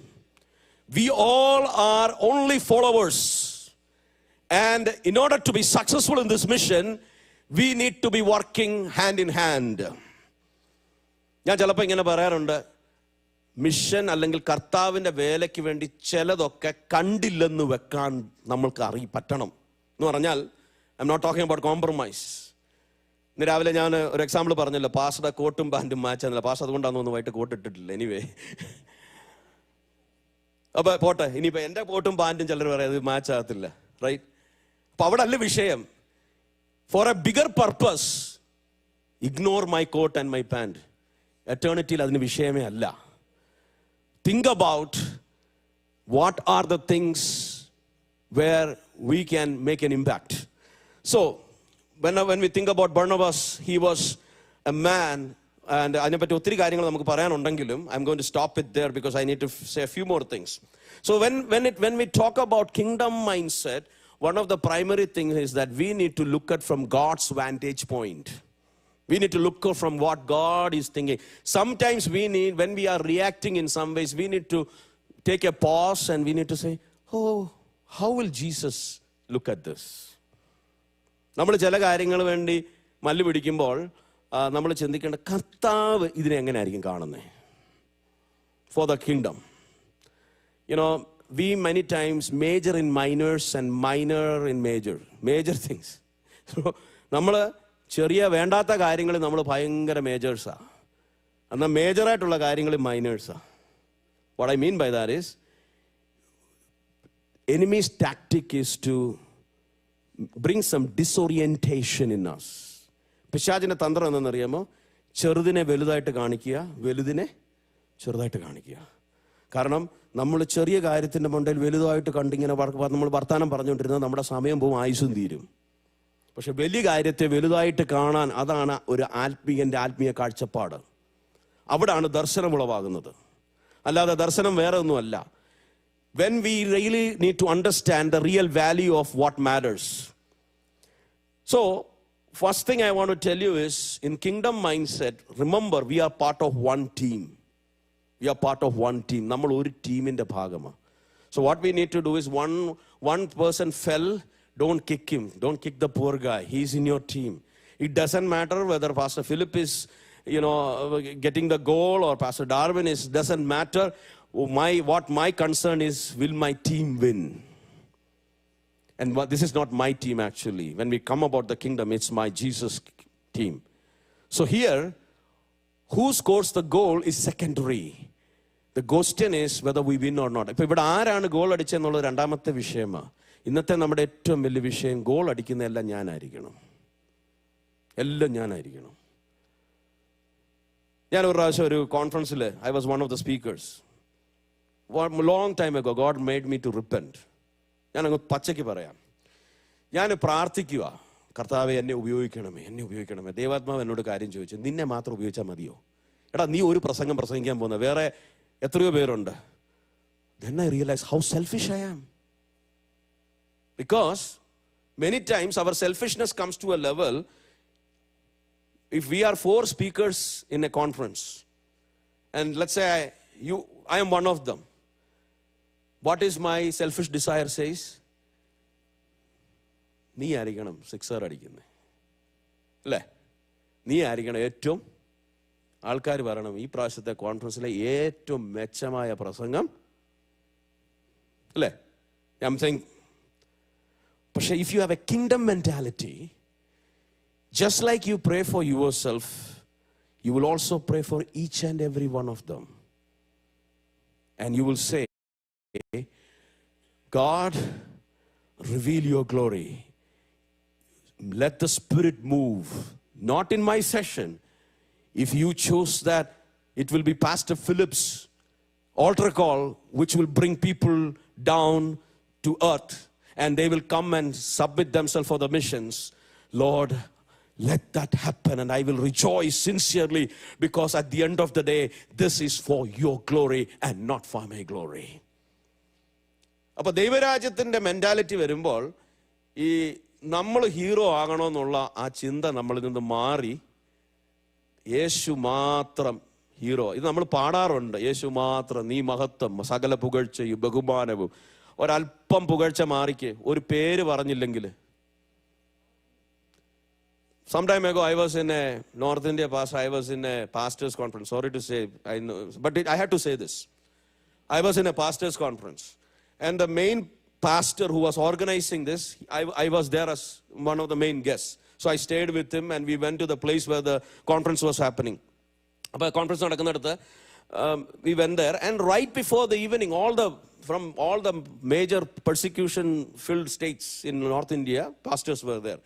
We all are only followers. And in order to be successful in this mission, we need to be working hand in hand. ഞാൻ ചിലപ്പോൾ ഇങ്ങനെ പറയാറുണ്ട്, mission അല്ലെങ്കിൽ കർത്താവിൻ്റെ വേലയ്ക്ക് വേണ്ടി ചിലതൊക്കെ കണ്ടില്ലെന്ന് വെക്കാൻ നമ്മൾക്ക് പറ്റണം എന്ന് പറഞ്ഞാൽ, I am not talking about compromise. ഇന്ന് രാവിലെ ഞാൻ ഒരു എക്സാമ്പിൾ പറഞ്ഞല്ലോ, പാസ്റ്ററുടെ കോട്ടും പാൻറ്റും മാച്ച് ആയിരുന്നില്ല. പാസ്റ്റർ അതുകൊണ്ടാണ് ഒന്ന് വൈകിട്ട് കോട്ട് ഇട്ടിട്ടില്ല. എനിവേ, അപ്പോൾ പോട്ടെ, ഇനിയിപ്പോൾ എൻ്റെ കോട്ടും പാൻറ്റും ചിലർ പറയാം അത് മാച്ച് ആകത്തില്ല, റൈറ്റ്? അപ്പോൾ അവിടെ അല്ല വിഷയം. For a bigger purpose, ignore my coat and my pant. എറ്റേണിറ്റിയിൽ അതിന് വിഷയമേ അല്ല. Think about what are the things where we can make an impact. So when we think about Barnabas, he was a man, and അതിനെപ്പറ്റി ഒത്തിരി കാര്യങ്ങൾ നമുക്ക് പറയാനുണ്ടെങ്കിലും I'm going to stop it there because I need to say a few more things. So when we talk about kingdom mindset, one of the primary things is that we need to look at from God's vantage point. We need to look from what God is thinking. Sometimes when we are reacting in some ways, we need to take a pause and we need to say, oh, how will Jesus look at this? നമ്മൾ ചില കാര്യങ്ങൾ വേണ്ടി മല്ല് പിടിക്കുമ്പോൾ നമ്മൾ ചിന്തിക്കേണ്ട, കർത്താവ് ഇതിനെ എങ്ങനെയായിരിക്കും കാണുന്നത്? For the kingdom. You know, we many times major in minors and minor in major things. So നമ്മൾ ചെറിയ വേണ്ടാത്ത കാര്യങ്ങൾ നമ്മൾ ഭയങ്കര മേജേഴ്സാണ്, എന്നാൽ മേജറായിട്ടുള്ള കാര്യങ്ങൾ മൈനേഴ്സാണ്. What I mean by that is, enemy's tactic is to bring some disorientation in us. പിശാചിൻ്റെ തന്ത്രം എന്തെന്നറിയാമോ? ചെറുതിനെ വലുതായിട്ട് കാണിക്കുക, വലുതിനെ ചെറുതായിട്ട് കാണിക്കുക. കാരണം നമ്മൾ ചെറിയ കാര്യത്തിൻ്റെ മണ്ടയിൽ വലുതായിട്ട് കണ്ടിങ്ങനെ നമ്മൾ വർത്താനം പറഞ്ഞുകൊണ്ടിരുന്നത് നമ്മുടെ സമയം പോവും, ആയുസ്സും തീരും. പക്ഷെ വലിയ കാര്യത്തെ വലുതായിട്ട് കാണാൻ, അതാണ് ഒരു ആത്മീയ കാഴ്ചപ്പാട്. അവിടാണ് ദർശനം ഉളവാകുന്നത്, അല്ലാതെ ദർശനം വേറെ ഒന്നുമല്ല. When we really need to understand the real value of what matters. So, first thing I want to tell you is, in kingdom mindset, remember we are part of one team. We are part of one team. നമ്മൾ ഒരു ടീമിൻ്റെ ഭാഗമാണ്. So what we need to do is, one person fell, don't kick him. Don't kick the poor guy. He's in your team. It doesn't matter whether Pastor Philip is, getting the goal or Pastor Darwin is. Doesn't matter. What my concern is, will my team win? And this is not my team actually. When we come about the kingdom, it's my Jesus team. So here, who scores the goal is secondary. The question is whether we win or not. ഇപ്പോൾ ഇവിടെ ആരാണ് goal അടിച്ചെന്നുള്ളത് രണ്ടാമത്തെ വിഷയമാണ്. ഇന്നത്തെ നമ്മുടെ ഏറ്റവും വലിയ വിഷയം, ഗോൾ അടിക്കുന്ന എല്ലാം ഞാനായിരിക്കണം. എല്ലാം ഞാനായിരിക്കണം. ഞാൻ ഒരു പ്രാവശ്യം ഒരു കോൺഫറൻസിൽ I was one of the speakers. Long time ago, God made me to repent. ഞാനങ്ങ് പച്ചയ്ക്ക് പറയാം. ഞാൻ പ്രാർത്ഥിക്കുക, കർത്താവെ എന്നെ ഉപയോഗിക്കണമേ, എന്നെ ഉപയോഗിക്കണമേ. ദൈവാത്മാവ് എന്നോട് കാര്യം ചോദിച്ചു, നിന്നെ മാത്രം ഉപയോഗിച്ചാൽ മതിയോ? എടാ, നീ ഒരു പ്രസംഗം പ്രസംഗിക്കാൻ പോകുന്ന വേറെ എത്രയോ പേരുണ്ട്. Then I realized how selfish I am. Because many times our selfishness comes to a level, if we are 4 speakers in a conference, and let's say I am one of them, what is my selfish desire says? നീ ആയിരിക്കണം 6 അടിക്കുന്നത്, അല്ലേ? നീ ആയിരിക്കണം ഏറ്റവും, ആൾക്കാർ പറയണം ഈ പ്രാവശ്യത്തെ കോൺഫറൻസിലെ ഏറ്റവും മെച്ചമായ പ്രസംഗം, അല്ലേ? I'm saying, പക്ഷേ if you have a kingdom mentality, just like you pray for yourself, you will also pray for each and every one of them. And you will say, God, reveal your glory. Let the Spirit move. Not in my session. If you choose that, it will be Pastor Philip's altar call, which will bring people down to earth. And they will come and submit themselves for the missions. Lord, let that happen, and I will rejoice sincerely, because at the end of the day, this is for your glory and not for my glory. അപ്പോൾ ദൈവരാജ്യത്തിൻ്റെ mentality വരുമ്പോൾ ഈ നമ്മൾ hero ആകണമെന്നുള്ള ആ ചിന്ത നമ്മളിൽ നിന്ന് മാറി യേശു മാത്രം ഹീറോ. ഇത് നമ്മൾ പാടാറുണ്ട്, യേശു മാത്രം, നീ മഹത്വം, സകല പുകഴ്ചയും ബഹുമാനവും. ഒരല്പം പുകഴ്ച മാറിക്ക്, ഒരു പേര് പറഞ്ഞില്ലെങ്കിൽ. Some time ago, I was in a North India pastor. I was in a pastor's conference. Sorry to say, I know, but I had to say this. I was in a pastor's conference, and the main pastor who was organizing this, I was there as one of the main guests. So I stayed with him, and we went to the place where the conference was happening. അപ്പോൾ conference നടക്കുന്നിടത്ത് we went there, and right before the evening, from all the major persecution-filled states in North India, pastors were there.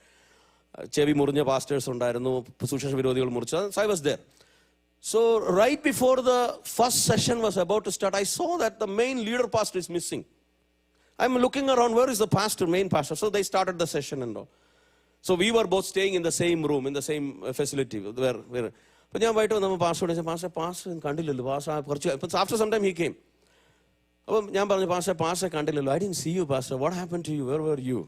ചെവി മുറിഞ്ഞ pastors ഉണ്ടായിരുന്നു, സുശേഷ വിരോധികൾ മുറിച്ച. So I was there. So right before the first session was about to start, I saw that the main leader pastor is missing. I'm looking around, where is the pastor, main pastor? So they started the session and all. So we were both staying in the same room, in the same facility. അപ്പോൾ ഞാൻ പോയിട്ട് നമ്മൾ pastor കണ്ടില്ലല്ലോ, pastor after some time he came. അപ്പം ഞാൻ പറഞ്ഞു, pastor കണ്ടില്ലല്ലോ, I didn't see you, pastor. What happened to you? Where were you?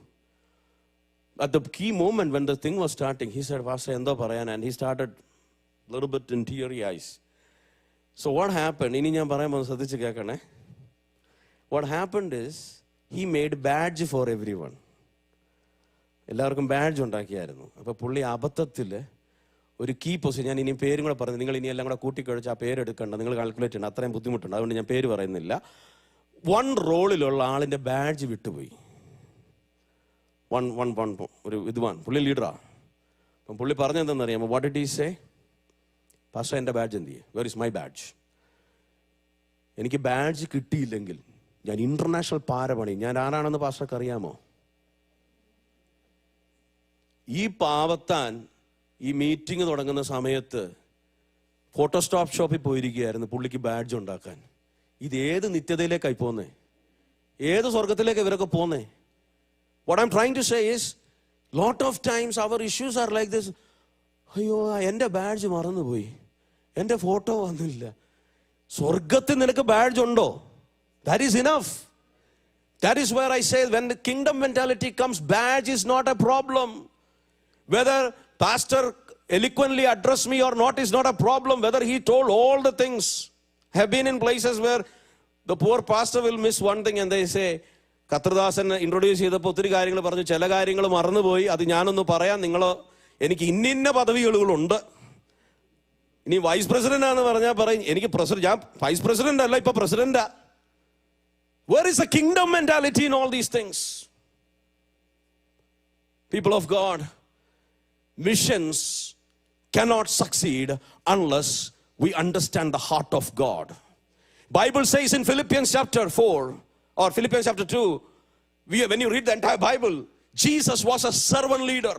At the key moment when the thing was starting, he said, pastor, എന്തോ പറയാൻ, and he started a little bit in teary eyes. So what happened? ഇനി ഞാൻ പറയുമ്പോൾ ശ്രദ്ധിച്ച് കേൾക്കണേ. What happened is, he made badge for everyone. എല്ലാവർക്കും badge ഉണ്ടാക്കിയായിരുന്നു. അപ്പോൾ പുള്ളി അബദ്ധത്തിൽ ഒരു കീ പൊസിഷൻ, ഞാൻ ഇനി പേരും കൂടെ പറഞ്ഞു, നിങ്ങൾ ഇനി എല്ലാം കൂടെ കൂട്ടിക്കഴിച്ച് ആ പേരെടുക്കണ്ട, നിങ്ങൾ കാൽക്കുലേറ്റ് ചെയ്യണം, അത്രയും ബുദ്ധിമുട്ടുണ്ട്, അതുകൊണ്ട് ഞാൻ പേര് പറയുന്നില്ല. 1 റോളിലുള്ള ആളിൻ്റെ ബാഡ്ജ് വിട്ടുപോയി. ഒരു ഇതുവാൻ പുള്ളി ലീഡറാ. അപ്പം പുള്ളി പറഞ്ഞെന്തെന്നറിയാമോ? What did he say? Pastor, എൻ്റെ ബാഡ്ജ് എന്ത് ചെയ്യും? Where is my badge? എനിക്ക് ബാഡ്ജ് കിട്ടിയില്ലെങ്കിൽ ഞാൻ ഇന്റർനാഷണൽ പാരപണി. ഞാൻ ആരാണെന്ന് പാസ്റ്റർക്ക് അറിയാമോ? ഈ പാവത്താൻ ഈ മീറ്റിംഗ് തുടങ്ങുന്ന സമയത്ത് ഫോട്ടോസ്റ്റാപ്പ് ഷോപ്പിൽ പോയിരിക്കുകയായിരുന്നു പുള്ളിക്ക് ബാഡ്ജ് ഉണ്ടാക്കാൻ. ഇത് ഏത് നിത്യതയിലേക്കായി പോന്നേ? ഏത് സ്വർഗത്തിലേക്ക് ഇവരൊക്കെ പോന്നേ? What I'm trying to say is, lot of times our issues are like this. അയ്യോ, എൻ്റെ ബാഡ്ജ് മറന്നുപോയി, എൻ്റെ ഫോട്ടോ വന്നില്ല. സ്വർഗത്തിൽ നിനക്ക് ബാഡ്ജ് ഉണ്ടോ? That is enough. That is where I say, when the kingdom mentality comes, badge is not a problem. Whether pastor eloquently addressed me or not is not a problem. Whether he told all the things. I have been in places where the poor pastor will miss one thing and they say, കത്രദാസൻ introduce ചെയ്തപ്പോൾ ഒത്തിരി കാര്യങ്ങൾ പറഞ്ഞു, ചില കാര്യങ്ങൾ മറന്നുപോയി, അത് ഞാനൊന്ന് പറയാം, എനിക്ക് ഇന്ന പദവികളുണ്ട്. ഇനി വൈസ് പ്രസിഡന്റ് ആണെന്ന് പറഞ്ഞാൽ പറയും, എനിക്ക് ഞാൻ വൈസ് പ്രസിഡന്റ് അല്ല, ഇപ്പൊ പ്രസിഡന്റാ. Where is the kingdom mentality in all these things? People of God, missions cannot succeed unless we understand the heart of God. Bible says in Philippians chapter 4 or Philippians chapter 2, when you read the entire Bible, Jesus was a servant leader.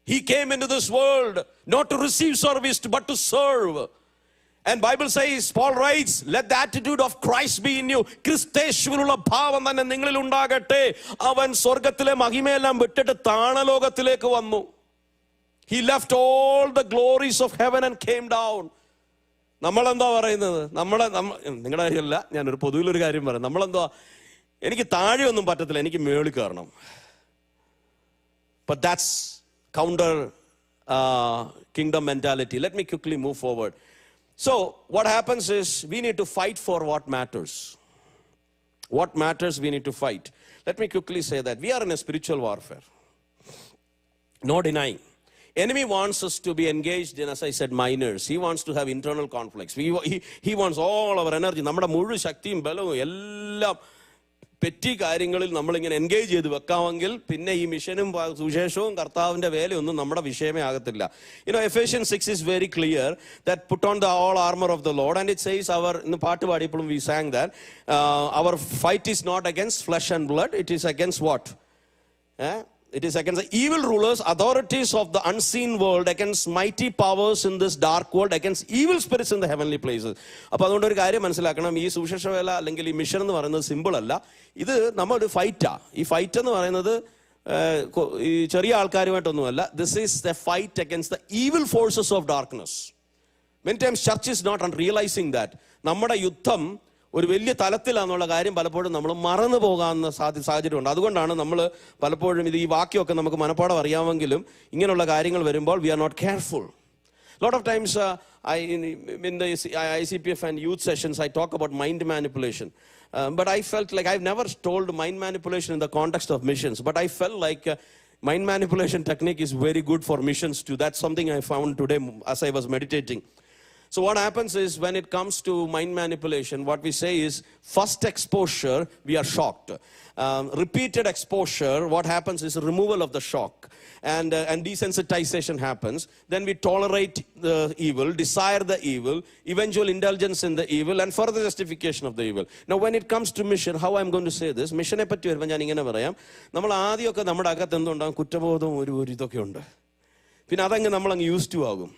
He came into this world not to receive service but to serve. And Bible says, Paul writes, let the attitude of Christ be in you. ക്രിസ്തേശുവിനുള്ള ഭാവം തന്നെ നിങ്ങളിൽ ഉണ്ടാകട്ടെ. അവൻ സ്വർഗത്തിലെ മഹിമയെല്ലാം വിട്ടിട്ട് താണലോകത്തിലേക്ക് വന്നു. He left all the glories of heaven and came down. നമ്മളെന്താ പറയുന്നത്? നിങ്ങളുടെ കാര്യമല്ല, ഞാനൊരു പൊതുവിലൊരു കാര്യം പറയാം. നമ്മളെന്താ, എനിക്ക് താഴെയൊന്നും പറ്റത്തില്ല, എനിക്ക് മേളിൽ കയറണം. But that's counter kingdom mentality. Let me quickly move forward. So what happens is we need to fight for what matters. What matters we need to fight. Let me quickly say that we are in a spiritual warfare. No denying. Enemy wants us to be engaged in, as I said, minors. He wants to have internal conflicts. He wants all our energy. നമ്മുടെ മുഴുവൻ ശക്തിയും ബലവും എല്ലാം petty കാര്യങ്ങളിൽ നമ്മളിങ്ങനെ engage ചെയ്ത് വെക്കാമെങ്കിൽ പിന്നെ ഈ മിഷനും സുവിശേഷവും കർത്താവിൻ്റെ വേലയൊന്നും നമ്മുടെ വിഷയമേ ആകത്തില്ല. Ephesians 6 is very clear that put on the all armor of the Lord, and it says ഇന്ന് പാട്ട് പാടിയപ്പോഴും we sang that our fight is not against flesh and blood, it is against what? It is against the evil rulers, authorities of the unseen world, against mighty powers in this dark world, against evil spirits in the heavenly places. അപ്പോൾ അതുകൊണ്ട് ഒരു കാര്യം മനസ്സിലാക്കണം, ഈ സുവിശേഷ വേല അല്ലെങ്കിൽ ഈ മിഷൻ എന്ന് പറയുന്നത് സിമ്പിൾ അല്ല. ഇത് നമ്മളൊരു ഫൈറ്റാ. ഈ ഫൈറ്റ് എന്ന് പറയുന്നത് ഈ ചെറിയ ആൾക്കാരുമായിട്ടൊന്നുമല്ല. This is the fight against the evil forces of darkness. Many times church is not realising that നമ്മുടെ യുദ്ധം ഒരു വലിയ തലത്തിലാണെന്നുള്ള കാര്യം പലപ്പോഴും നമ്മൾ മറന്നു പോകാവുന്ന സാഹചര്യമുണ്ട്. അതുകൊണ്ടാണ് നമ്മൾ പലപ്പോഴും ഈ വാക്യമൊക്കെ നമുക്ക് മനപ്പാടം അറിയാമെങ്കിലും ഇങ്ങനെയുള്ള കാര്യങ്ങൾ വരുമ്പോൾ we are not careful. Lot of times in the ICPF and youth sessions I talk about mind manipulation, but I felt like I've never told mind manipulation in the context of missions, but I felt like mind manipulation technique is very good for missions too. That's something I found today as I was meditating. So what happens is, when it comes to mind manipulation, what we say is, first exposure, we are shocked. Repeated exposure, what happens is removal of the shock. And desensitization happens. Then we tolerate the evil, desire the evil, eventual indulgence in the evil, and further justification of the evil. Now when it comes to mission, how I'm going to say this, മിഷനെ പറ്റി വരുമ്പോൾ ഞാൻ ഇങ്ങനെ പറയാം. നമ്മൾ ആദ്യമൊക്കെ നമ്മുടെ അകത്ത് എന്തുണ്ടാകും? കുറ്റബോധവും ഒരു ഇതൊക്കെ ഉണ്ട്. പിന്നെ അതങ്ങ് നമ്മളങ്ങ് യൂസ് ടു ആകും.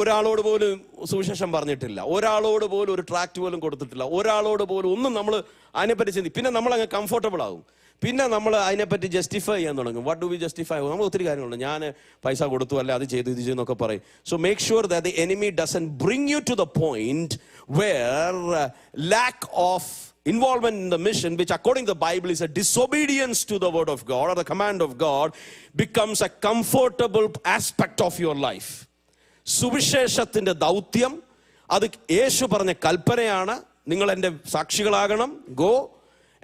ഒരാളോട് പോലും സുവിശേഷം പറഞ്ഞിട്ടില്ല, ഒരാളോട് പോലും ഒരു ട്രാക്ട് പോലും കൊടുത്തിട്ടില്ല, ഒരാളോട് പോലും ഒന്നും നമ്മൾ അതിനെപ്പറ്റി ചിന്തിക്കും. പിന്നെ നമ്മളങ്ങ് കംഫർട്ടബിൾ ആകും. പിന്നെ നമ്മൾ അതിനെപ്പറ്റി ജസ്റ്റിഫൈ ചെയ്യാൻ തുടങ്ങും. What do we justify? നമ്മൾ ഒത്തിരി കാര്യങ്ങളുണ്ട്. ഞാൻ പൈസ കൊടുത്തു, അല്ലെ അത് ചെയ്തു, ഇത് ചെയ്തെന്നൊക്കെ പറയും. So make sure that the enemy doesn't bring you to the point where lack of involvement in the mission, which according to the Bible is a disobedience to the word of God or the command of God, becomes a comfortable aspect of your life. സുവിശേഷത്തിൻ്റെ ദൗത്യം അത് യേശു പറഞ്ഞ കൽപ്പനയാണ്. നിങ്ങൾ എൻ്റെ സാക്ഷികളാകണം, go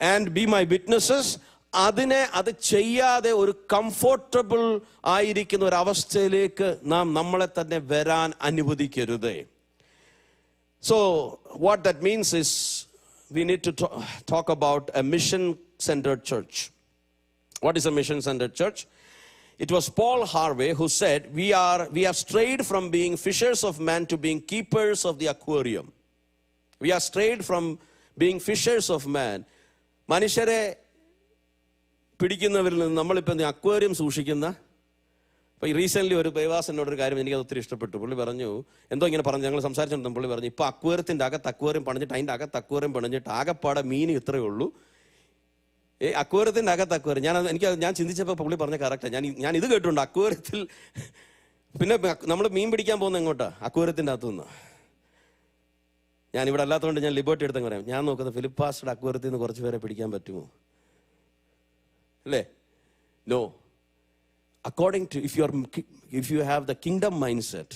and be my witnesses. അത് ചെയ്യാതെ ഒരു കംഫർട്ടബിൾ ആയിരിക്കുന്ന ഒരു അവസ്ഥയിലേക്ക് നാം നമ്മളെ തന്നെ വരാൻ അനുവദിക്കരുത്. So what that means is we need to talk about a mission-centered church. What is a mission-centered church? It was Paul Harvey who said, we have strayed from being fishers of men to being keepers of the aquarium. We are strayed from being fishers of man. മനുഷ്യരെ പിടിക്കുന്നവരിൽ നിന്ന് നമ്മളിപ്പോൾ aquarium സൂക്ഷിക്കുന്ന. ഇപ്പോൾ recently ഒരു ദൈവാസനോടൊരു കാര്യം എനിക്കത് ഒത്തിരി ഇഷ്ടപ്പെട്ടു. പുള്ളി പറഞ്ഞു, എന്തോ ഇങ്ങനെ പറഞ്ഞു, ഞങ്ങൾ സംസാരിച്ചിട്ടുണ്ടെന്ന് പുള്ളി പറഞ്ഞു, ഇപ്പോൾ അക്വേറിയത്തിൻ്റെ അകത്ത് അക്വേറിയം പണിഞ്ഞിട്ട് അതിൻ്റെ അകത്ത് അക്വേറിയം പണിഞ്ഞിട്ട് ആകെപ്പാടെ മീൻ ഇത്രയേ ഉള്ളൂ. അക്വേറിയത്തിൻ്റെ അകത്ത് അക്വേറിയം. ഞാൻ ചിന്തിച്ചപ്പോൾ പുള്ളി പറഞ്ഞ കറക്റ്റാണ്. ഞാൻ ഇത് കേട്ടിട്ടുണ്ട്, അക്വേറിയത്തിൽ. പിന്നെ നമ്മൾ മീൻ പിടിക്കാൻ പോകുന്നത് എങ്ങോട്ടാ? അക്വേറിയത്തിൻ്റെ അകത്തുനിന്ന്. ഞാനിവിടെ അല്ലാത്തതുകൊണ്ട് ഞാൻ ലിബർട്ടി എടുത്തങ്ങ് പറയാം. ഞാൻ നോക്കുന്നത് ഫിലിപ്പാസ്റ്റുടെ അക്വേറിയത്തിൽ നിന്ന് കുറച്ച് പേരെ പിടിക്കാൻ പറ്റുമോ? അല്ലേ? No. According to, if you have the kingdom mindset,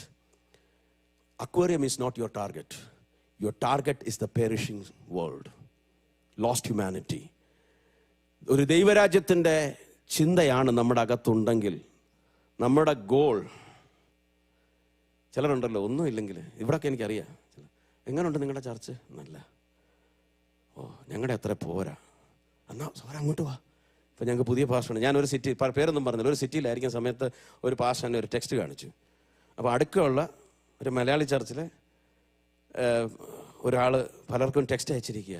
aquarium is not your target. Your target is the perishing world, lost humanity. ഒരു ദൈവരാജ്യത്തിൻ്റെ ചിന്തയാണ് നമ്മുടെ അകത്തുണ്ടെങ്കിൽ നമ്മുടെ ഗോൾ. ചിലരുണ്ടല്ലോ ഒന്നുമില്ലെങ്കിൽ, ഇവിടെയൊക്കെ എനിക്കറിയാം, എങ്ങനെയുണ്ട് നിങ്ങളുടെ ചർച്ച്? നല്ല. ഓ, ഞങ്ങളുടെ അത്ര പോരാ, എന്നാ സാറേ അങ്ങോട്ട് വാ, അപ്പോൾ ഞങ്ങൾക്ക് പുതിയ പാസ്റ്ററാണ്. ഞാനൊരു സിറ്റി, പേരൊന്നും പറഞ്ഞില്ല, ഒരു സിറ്റിയിലായിരിക്കുന്ന സമയത്ത് ഒരു പാസ്റ്ററിനെ ഒരു ടെക്സ്റ്റ് കാണിച്ചു. അപ്പോൾ അടുക്കമുള്ള ഒരു മലയാളി ചർച്ചിലെ ഒരാൾ പലർക്കും ടെക്സ്റ്റ് അയച്ചിരിക്കുക,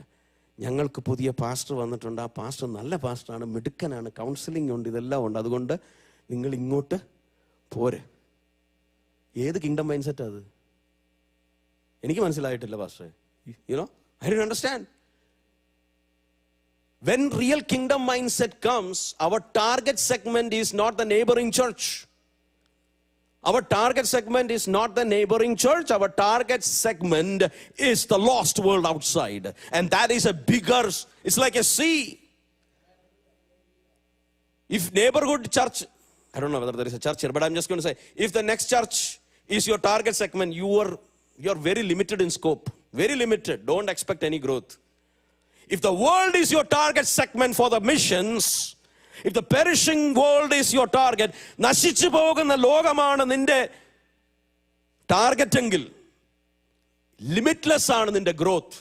ഞങ്ങൾക്ക് പുതിയ പാസ്റ്റർ വന്നിട്ടുണ്ട്, ആ പാസ്റ്റർ നല്ല പാസ്റ്ററാണ്, മിടുക്കനാണ്, കൗൺസിലിംഗ് ഉണ്ട്, ഇതെല്ലാം ഉണ്ട്, അതുകൊണ്ട് നിങ്ങൾ ഇങ്ങോട്ട് പോരെ. ഏത് കിങ്ഡം മൈൻഡ് സെറ്റ് അത്? എനിക്ക് മനസ്സിലായിട്ടില്ല പാസ്റ്ററെ. You know, I don't understand. When real kingdom mindset comes, our target segment is not the neighboring church. Our target segment is not the neighboring church. Our target segment is the lost world outside. And that is a bigger, it's like a sea. If neighborhood church, I don't know whether there is a church here, but I'm just going to say, if the next church is your target segment, you're very limited in scope. Very limited. Don't expect any growth. If the world is your target segment for the missions, if the perishing world is your target, നശിച്ചു പോകുന്ന ലോകമാണ് നിന്റെ target എങ്കിൽ limitless ആണ് നിന്റെ growth.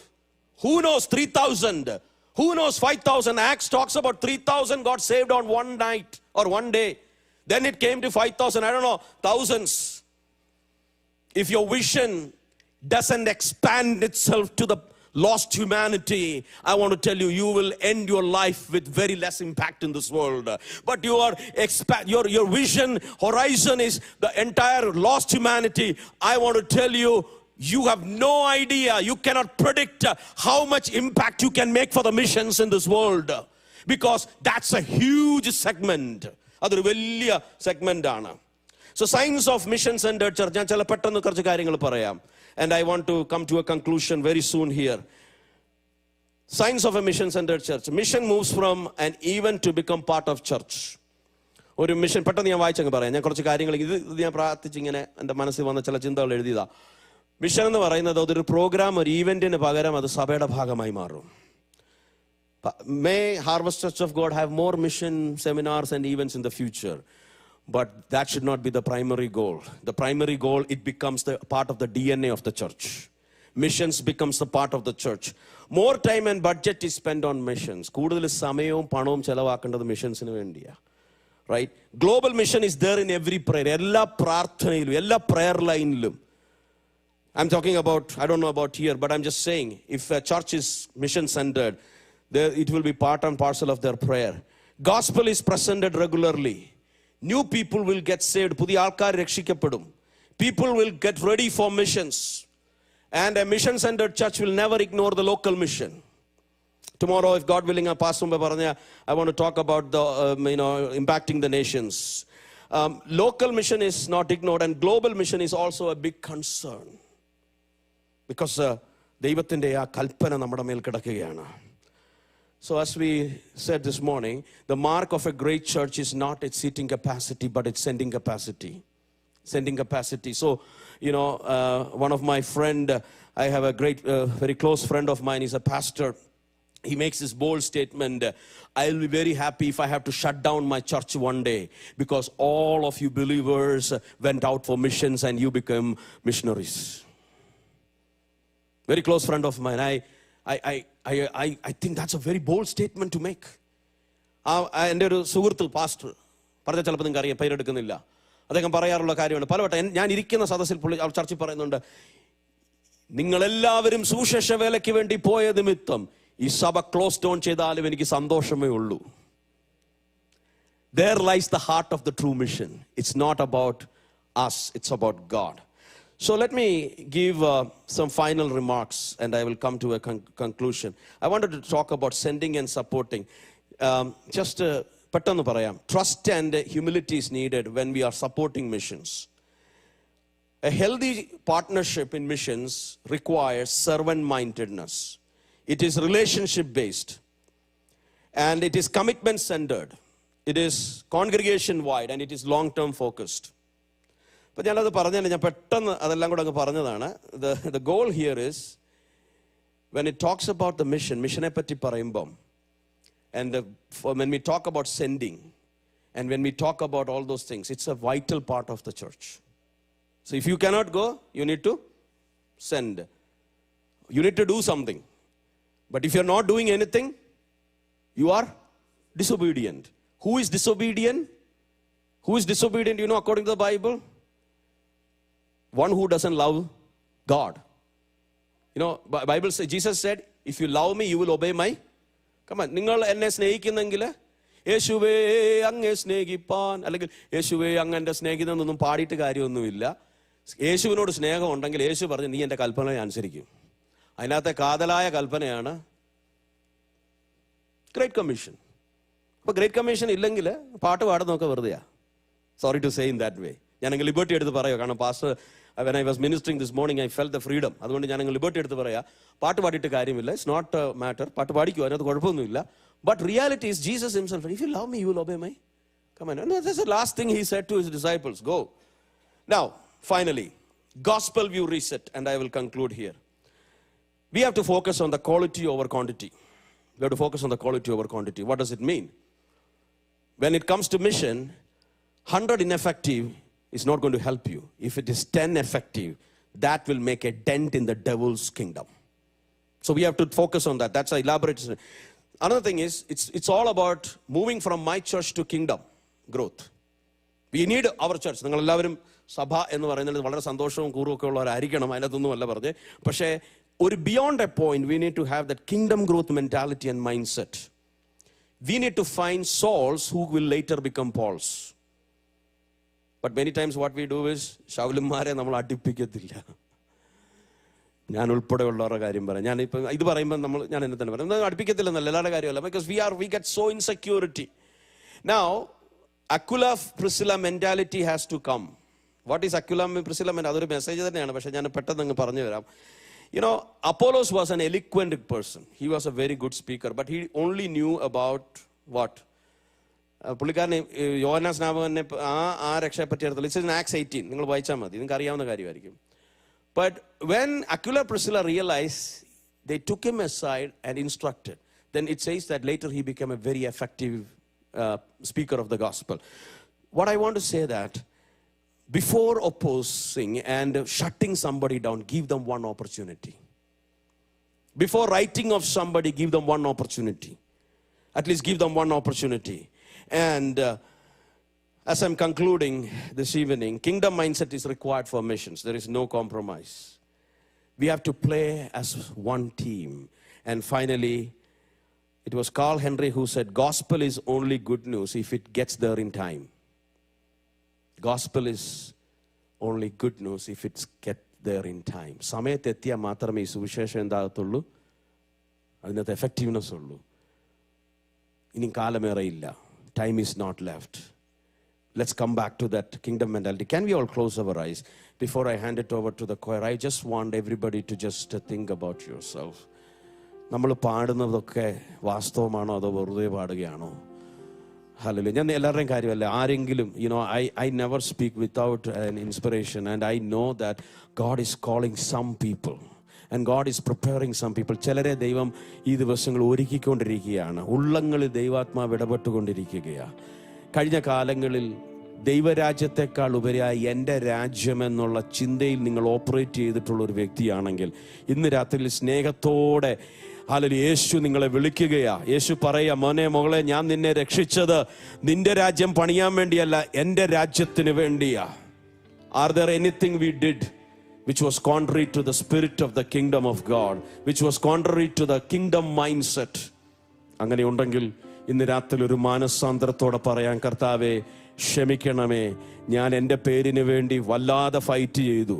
Who knows 3,000? Who knows 5,000? Acts talks about 3,000 got saved on one night or one day. Then it came to 5,000. I don't know, thousands. If your vision doesn't expand itself to the lost humanity, I want to tell you, you will end your life with very less impact in this world. But your vision horizon is the entire lost humanity. I want to tell you, you have no idea, you cannot predict how much impact you can make for the missions in this world, because that's a huge segment. അതൊരു വലിയ segment ആണ്. So signs of mission centered church, ഞാൻ ചില പെട്ടെന്ന് കുറച്ച് കാര്യങ്ങൾ പറയാം. And I want to come to a conclusion very soon here. Signs of a mission-centered church. Mission moves from an event to become part of church. ഒരു mission പെട്ടെന്ന് ഞാൻ വായിച്ചങ്ങ് പറയാം. ഞാൻ കുറച്ച് കാര്യങ്ങൾ ഇത് ഞാൻ പ്രാർത്ഥിച്ചിങ്ങനെ എൻ്റെ മനസ്സിൽ വന്ന ചില ചിന്തകൾ എഴുതിയതാ. മിഷൻ എന്ന് പറയുന്നത് അതൊരു പ്രോഗ്രാം, ഒരു ഈവെന്റിന് പകരം അത് സഭയുടെ ഭാഗമായി മാറും. May Harvest Church of God have more mission seminars and events in the future. But that should not be the primary goal. The primary goal, it becomes the part of the DNA of the church. Missions becomes the part of the church. More time and budget is spent on missions. കൂടുതൽ സമയവും പണവും ചെലവാക്കേണ്ടത് മിഷൻസിന് വേണ്ടിയാണ്. Right? Global mission is there in every prayer. എല്ലാ പ്രാർത്ഥനയിലും, എല്ലാ prayer ലൈനിലും. I'm talking about, I don't know about here, but I'm just saying, if a church is mission centered, it will be part and parcel of their prayer. Gospel is presented regularly. New people will get saved. പുതിയ ആൾക്കാർ രക്ഷിക്കപ്പെടും. People will get ready for missions. And a mission-centered church will never ignore the local mission. Tomorrow, if God willing, Pastor പറഞ്ഞ, I want to talk about the impacting the nations. Local mission is not ignored, and global mission is also a big concern. Because ദൈവത്തിൻ്റെ ആ കൽപ്പന നമ്മുടെ മേൽ കിടക്കുകയാണ്. So as we said this morning, the mark of a great church is not its seating capacity, but its sending capacity. Sending capacity. So, one of my friend, I have a great, very close friend of mine, he's a pastor. He makes this bold statement, I'll be very happy if I have to shut down my church one day, because all of you believers went out for missions and you become missionaries. Very close friend of mine. I think that's a very bold statement to make. എൻ്റെ ഒരു സുഹൃത്ത് pastor പറഞ്ഞ ചിലപ്പോൾ നിങ്ങൾക്ക് അറിയാം, പേരെടുക്കുന്നില്ല. അദ്ദേഹം പറയാറുള്ള കാര്യമാണ്. പലവട്ടം ഞാൻ ഇരിക്കുന്ന സദസ്സിൽ ചർച്ചിൽ പറയുന്നുണ്ട്, നിങ്ങളെല്ലാവരും സുവിശേഷ വേലയ്ക്ക് വേണ്ടി പോയ നിമിത്തം ഈ സഭ ക്ലോസ് ഡൗൺ ചെയ്താലും എനിക്ക് സന്തോഷമേ ഉള്ളൂ. There lies the heart of the true mission. It's not about us, it's about God. So let me give some final remarks and I will come to a conclusion. I wanted to talk about sending and supporting. Just പെട്ടെന്ന് പറയാം, trust and humility is needed when we are supporting missions. A healthy partnership in missions requires servant-mindedness. It is relationship-based and it is commitment-centered. It is congregation-wide and it is long-term focused. അപ്പോൾ ഞാനത് പറഞ്ഞാൽ ഞാൻ പെട്ടെന്ന് അതെല്ലാം കൂടെ അങ്ങ് പറഞ്ഞതാണ്. The goal here is, when it talks about the മിഷനെ പറ്റി പറയുമ്പം, and when we talk about sending, and when we talk about all those things, it's a vital part of the church. So if you cannot go, you need to send. You need to do something. But if you're not doing anything, you are disobedient. Who is disobedient? Who is disobedient, you know, according to the Bible? One who doesn't love God. You know, Bible says, Jesus said, if you love me, you will obey my command. നിങ്ങൾ എന്നെ സ്നേഹിക്കുന്നെങ്കിൽ യേശുവേ അങ്ങേ സ്നേഹിപ്പാൻ, അല്ലെങ്കിൽ യേശുവേ അങ്ങൻ്റെ സ്നേഹിതന്നൊന്നും പാടിയിട്ട് കാര്യമൊന്നുമില്ല. യേശുവിനോട് സ്നേഹം ഉണ്ടെങ്കിൽ യേശു പറഞ്ഞു നീ എൻ്റെ കൽപ്പന അനുസരിക്കും. അതിനകത്തെ കാതലായ കൽപ്പനയാണ് ഗ്രേറ്റ് കമ്മീഷൻ. അപ്പോൾ ഗ്രേറ്റ് കമ്മീഷൻ ഇല്ലെങ്കിൽ പാട്ട് പാടുന്നൊക്കെ വെറുതെയാ. Sorry to say in that way. ഞാനങ്ങ് ലിബർട്ടി എടുത്ത് പറയുക. കാരണം pastor when I was ministering this morning, I felt the freedom. അതുകൊണ്ട് ഞാനങ്ങ് ലിബർട്ടി എടുത്ത് പറയാം, പാട്ട് പാടിയിട്ട് കാര്യമില്ല. It's not a matter. പാട്ട് പാടിക്കുമോ, അതിനകത്ത് കുഴപ്പമൊന്നുമില്ല. But reality is Jesus himself, if you love me, you will obey my command. And that's the last thing he said to his disciples. Go. Now, finally, gospel view reset, and I will conclude here. We have to focus on the quality over quantity. We have to focus on the quality over quantity. What does it mean? When it comes to mission, 100 ineffective is not going to help you. If it is 10 effective, that will make a dent in the devil's kingdom. So we have to focus on that. That's an elaborate. Another thing is, it's all about moving from my church to kingdom growth. We need our church. നിങ്ങൾ എല്ലാവരും സഭ എന്ന് പറയുന്നത് വളരെ സന്തോഷവും കൂറുമൊക്കെ ഉള്ളവരായിരിക്കണം, അതിനകത്തൊന്നും അല്ല പറഞ്ഞ്. പക്ഷേ ഒരു beyond A point we need to have that kingdom growth mentality and mindset. We need to find Sauls who will later become Pauls. But many times what we do is ശൗലന്മാരെ നമ്മൾ അടിപ്പിക്കത്തില്ല. ഞാൻ ഉൾപ്പെടെയുള്ളവരുടെ കാര്യം പറയാം. ഞാനിപ്പോൾ ഇത് പറയുമ്പോൾ ഞാൻ എന്നെ തന്നെ പറയാം, അടുപ്പിക്കത്തില്ലെന്നല്ല, എല്ലാവരുടെ കാര്യമല്ല. Because we get so insecurity. Now, Aquila Priscilla mentality has to come. What is Aquila Priscilla? അതൊരു മെസ്സേജ് തന്നെയാണ്, പക്ഷേ ഞാൻ പെട്ടെന്ന് അങ്ങ് പറഞ്ഞു തരാം. You know, Apollos was an eloquent person. He was a very good speaker, but he only knew about what? പുള്ളിക്കാരനെ യോഹന്നാ സ്നാപകനെ ആ രക്ഷയെ പറ്റി അറിയത്തില്ല. It's in acts 18. നിങ്ങൾ വായിച്ചാൽ മതി, നിങ്ങൾക്ക് അറിയാവുന്ന കാര്യമായിരിക്കും. But when Aquila Priscilla realized, they took him aside and instructed. Then it says that later he became a very effective speaker of the gospel. What I want to say that before opposing and shutting somebody down, give them one opportunity. Before writing of somebody, give them one opportunity. At least give them one opportunity. And as I'm concluding this evening, kingdom mindset is required for missions. There is no compromise. We have to play as one team. And finally, it was Carl Henry who said, gospel is only good news if it gets there in time. Gospel is only good news if it's get there in time. സമയത്ത് എത്തിയാൽ മാത്രമേ ഈ സുവിശേഷം എന്താകത്തുള്ളൂ, അതിനകത്ത് effectiveness ഉള്ളൂ. ഇനി കാലമേറെയില്ല. Time is not left. Let's come back to that kingdom mentality. Can we all close our eyes? Before I hand it over to the choir, I just want everybody to just think about yourself. നമ്മൾ പാടുന്നതൊക്കെ വാസ്തവമാണോ അതോ വെറുതെ പാടുകയാണോ? Hallelujah. ഞാൻ എല്ലാവരുടെയും കാര്യമല്ല, ആരെങ്കിലും I never speak without an inspiration, and I know that God is calling some people and God is preparing some people. ചിലരെ ദൈവം ഈ ദിവസങ്ങൾ ഒരുക്കിക്കൊണ്ടിരിക്കുകയാണ്. ഉള്ളങ്ങളിൽ ദൈവാത്മാവ് ഇടപെട്ടുകൊണ്ടിരിക്കുകയാണ്. കഴിഞ്ഞ കാലങ്ങളിൽ ദൈവരാജ്യത്തെക്കാൾ ഉപരിയായി എൻ്റെ രാജ്യമെന്നുള്ള ചിന്തയിൽ നിങ്ങൾ ഓപ്പറേറ്റ് ചെയ്തിട്ടുള്ള ഒരു വ്യക്തിയാണെങ്കിൽ ഇന്ന് രാത്രിയിൽ സ്നേഹത്തോടെ ഹല്ലേലൂയ യേശു നിങ്ങളെ വിളിക്കുകയാ. യേശു പറയാ, മോനെ മകളെ, ഞാൻ നിന്നെ രക്ഷിച്ചത് നിന്റെ രാജ്യം പണിയാൻ വേണ്ടിയല്ല, എൻ്റെ രാജ്യത്തിന് വേണ്ടിയാ. Are there anything we did which was contrary to the spirit of the kingdom of God, which was contrary to the kingdom mindset? അങ്ങനെ ഉണ്ടെങ്കിൽ ഇന്ന് രാത്രി ഒരു മാനസാന്തരത്തോടെ പറയാൻ, കർത്താവേ ക്ഷമിക്കണമേ, ഞാൻ എൻ്റെ പേരിന് വേണ്ടി വല്ലാതെ ഫൈറ്റ് ചെയ്തു.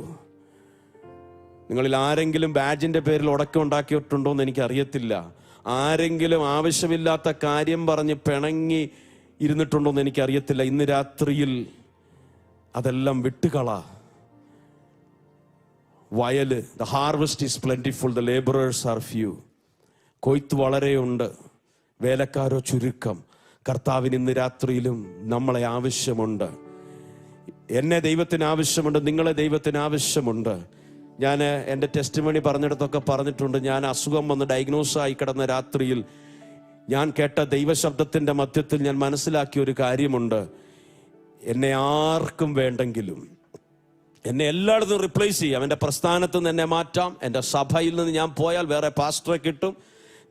നിങ്ങളിൽ ആരെങ്കിലും ബാഡ്ജിൻ്റെ പേരിൽ ഉടക്കം ഉണ്ടാക്കിയിട്ടുണ്ടോ എന്ന് എനിക്കറിയത്തില്ല. ആരെങ്കിലും ആവശ്യമില്ലാത്ത കാര്യം പറഞ്ഞ് പിണങ്ങി ഇരുന്നിട്ടുണ്ടോ എന്ന് എനിക്കറിയത്തില്ല. ഇന്ന് രാത്രിയിൽ അതെല്ലാം വിട്ടുകള. വയല്, the harvest is plentiful, the laborers are few. കൊയ്ത്ത് വളരെയുണ്ട്, വേലക്കാരോ ചുരുക്കം. കർത്താവിന് ഇന്ന് രാത്രിയിലും നമ്മളെ ആവശ്യമുണ്ട്. എന്നെ ദൈവത്തിന് ആവശ്യമുണ്ട്, നിങ്ങളെ ദൈവത്തിന് ആവശ്യമുണ്ട്. ഞാൻ എൻ്റെ ടെസ്റ്റിമണി പറഞ്ഞിടത്തൊക്കെ പറഞ്ഞിട്ടുണ്ട്, ഞാൻ അസുഖം വന്ന് ഡയഗ്നോസായി കിടന്ന രാത്രിയിൽ ഞാൻ കേട്ട ദൈവശബ്ദത്തിൻ്റെ മധ്യത്തിൽ ഞാൻ മനസ്സിലാക്കിയ ഒരു കാര്യമുണ്ട്. എന്നെ ആർക്കും വേണ്ടെങ്കിലും എന്നെ എല്ലായിടത്തും റിപ്ലേസ് ചെയ്യാം. എൻ്റെ പ്രസ്ഥാനത്ത് നിന്ന് എന്നെ മാറ്റാം. എൻ്റെ സഭയിൽ നിന്ന് ഞാൻ പോയാൽ വേറെ പാസ്റ്ററെ കിട്ടും.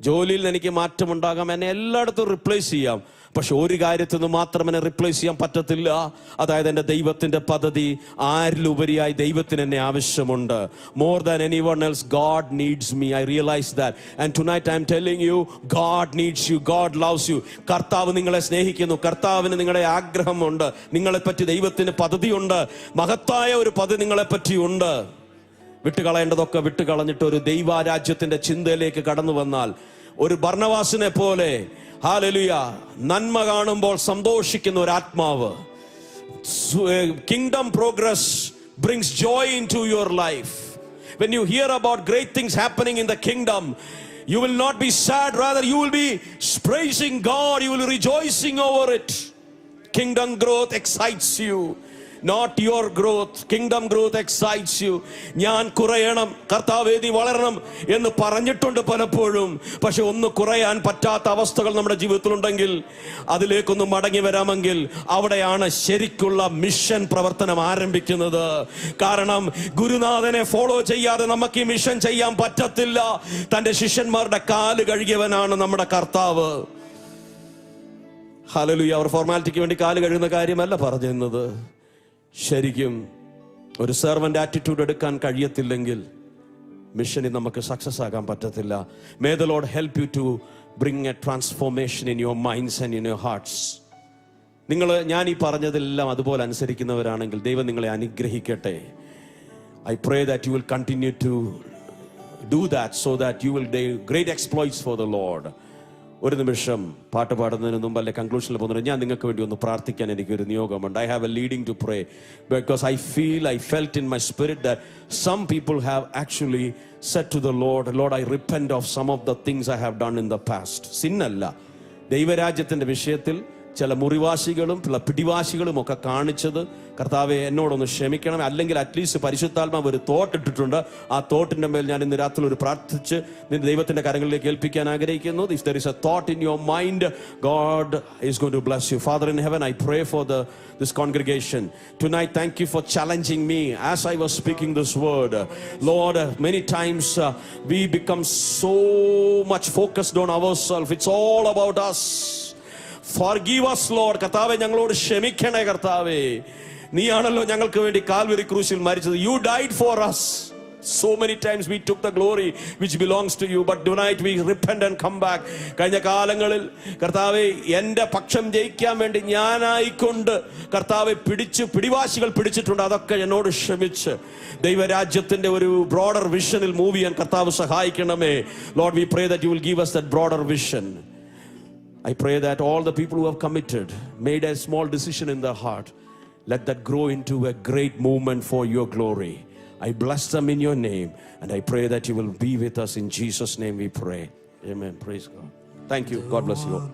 ജോലിയിൽ എനിക്ക് മാറ്റമുണ്ടാകാം, എന്നെ എല്ലായിടത്തും റിപ്ലേസ് ചെയ്യാം. പക്ഷെ ഒരു കാര്യത്തിൽ നിന്ന് മാത്രം എന്നെ റിപ്ലേസ് ചെയ്യാൻ പറ്റത്തില്ല. അതായത് എൻ്റെ ദൈവത്തിൻ്റെ പദ്ധതി. ആരിലുപരിയായി ദൈവത്തിന് എന്നെ ആവശ്യമുണ്ട്. More than anyone else God needs me. I realise that. And tonight I M telling you, God needs you, God loves you. കർത്താവ് നിങ്ങളെ സ്നേഹിക്കുന്നു. കർത്താവിന് നിങ്ങളുടെ ആഗ്രഹമുണ്ട്. നിങ്ങളെപ്പറ്റി ദൈവത്തിന് പദ്ധതിയുണ്ട്. മഹത്തായ ഒരു പദ്ധതി നിങ്ങളെപ്പറ്റി ഉണ്ട്. വിട്ടുകളയേണ്ടതൊക്കെ വിട്ടുകളഞ്ഞിട്ട് ഒരു ദൈവരാജ്യത്തിന്റെ ചിന്തയിലേക്ക് കടന്നു വന്നാൽ, ഒരു ബർന്നബാസിനെ പോലെ ഹല്ലേലൂയ നന്മ കാണുമ്പോൾ സന്തോഷിക്കുന്ന ഒരു ആത്മാവ്. Kingdom progress brings joy into your life. When you hear about great things happening in the kingdom, you will not be sad, rather you will be praising God, you will be rejoicing over it. Kingdom growth excites you, not your growth. Kingdom growth excites you. ഞാൻ കുറയണം, കർത്താവേ നീ വളരണം എന്ന് പറഞ്ഞിട്ടുണ്ട് പലപ്പോഴും. പക്ഷെ ഒന്ന് കുറയാൻ പറ്റാത്ത അവസ്ഥകൾ നമ്മുടെ ജീവിതത്തിലുണ്ടെങ്കിൽ, അതിലേക്കൊന്ന് മടങ്ങി വരാമെങ്കിൽ, അവിടെയാണ് ശരിക്കുള്ള മിഷൻ പ്രവർത്തനം ആരംഭിക്കുന്നത്. കാരണം ഗുരുനാഥനെ ഫോളോ ചെയ്യാതെ നമുക്ക് ഈ മിഷൻ ചെയ്യാൻ പറ്റത്തില്ല. തന്റെ ശിഷ്യന്മാരുടെ കാല് കഴുകിയവനാണ് നമ്മുടെ കർത്താവ്. ഹല്ലേലൂയ. അവർ ഫോർമാലിറ്റിക്ക് വേണ്ടി കാല് കഴുകുന്ന കാര്യമല്ല പറഞ്ഞിരുന്നത്. ശരിക്കും ഒരു സെർവന്റ് ആറ്റിറ്റ്യൂഡ് എടുക്കാൻ കഴിയത്തില്ലെങ്കിൽ മിഷനിൽ നമുക്ക് സക്സസ് ആകാൻ പറ്റത്തില്ല. May the Lord help you to bring a transformation in your minds and in your hearts. ഞാൻ ഈ പറഞ്ഞതെല്ലാം അതുപോലെ അനുസരിക്കുന്നവരാണെങ്കിൽ ദൈവം നിങ്ങളെ അനുഗ്രഹിക്കട്ടെ. I pray that you will continue to do that, so that you will do great exploits for the Lord. ഒരു നിമിഷം പാട്ട് പാടുന്നതിന് മുമ്പ് അല്ലെ കൺക്ലൂഷനിൽ പോകുന്നത് ഞാൻ നിങ്ങൾക്ക് വേണ്ടി ഒന്ന് പ്രാർത്ഥിക്കാൻ എനിക്കൊരു നിയോഗമുണ്ട്. I have a leading to pray because I felt in my spirit that some people have actually said to the Lord, I repent of some of the things I have done in the past. Sin അല്ല, ദൈവരാജ്യത്തിന്റെ വിഷയത്തിൽ ചില മുറിവാശികളും ചില പിടിവാശികളും ഒക്കെ കാണിച്ചത് കർത്താവെ എന്നോടൊന്ന് ക്ഷമിക്കണം. അല്ലെങ്കിൽ അറ്റ്ലീസ്റ്റ് പരിശുദ്ധാത്മാവ് ഒരു തോട്ട് ഇട്ടിട്ടുണ്ട്. ആ തോട്ടിന്റെ മേൽ ഞാൻ ഇന്ന് രാത്രി ഒരു പ്രാർത്ഥിച്ച് നിന്റെ ദൈവത്തിന്റെ കരങ്ങളിലേക്ക് ഏൽപ്പിക്കാൻ ആഗ്രഹിക്കുന്നു. If there is a thought in your mind, God is going to bless you. Father in heaven, I pray for this congregation tonight. Thank you for challenging me as I was speaking this word. Lord, many times we become so much focused on ourselves. It's all about us. Forgive us, Lord. കർത്താവേ ഞങ്ങളോട് ക്ഷമിക്കണേ. കർത്താവേ നീയാണല്ലോ ഞങ്ങൾക്ക് വേണ്ടി Calvary ക്രൂശിൽ മരിച്ചത്. You died for us. So many times we took the glory which belongs to you, but tonight we repent and come back. കഴിഞ്ഞ കാലങ്ങളിൽ കർത്താവേ എൻ്റെ പക്ഷം ജയിക്കാൻ വേണ്ടി ഞാനായിക്കൊണ്ട് കർത്താവെ പിടിവാശികൾ പിടിച്ചിട്ടുണ്ട്. അതൊക്കെ എന്നോട് ക്ഷമിച്ച് ദൈവരാജ്യത്തിന്റെ ഒരു ബ്രോഡർ വിഷനിൽ മൂവ് ചെയ്യാൻ കർത്താവ് സഹായിക്കണമേ. Lord, we pray that you will give us that broader vision. I pray that all the people who have committed, made a small decision in their heart, let that grow into a great movement for your glory. I bless them in your name, and I pray that you will be with us. In Jesus' name we pray. Amen. Praise God. Thank you. God bless you all.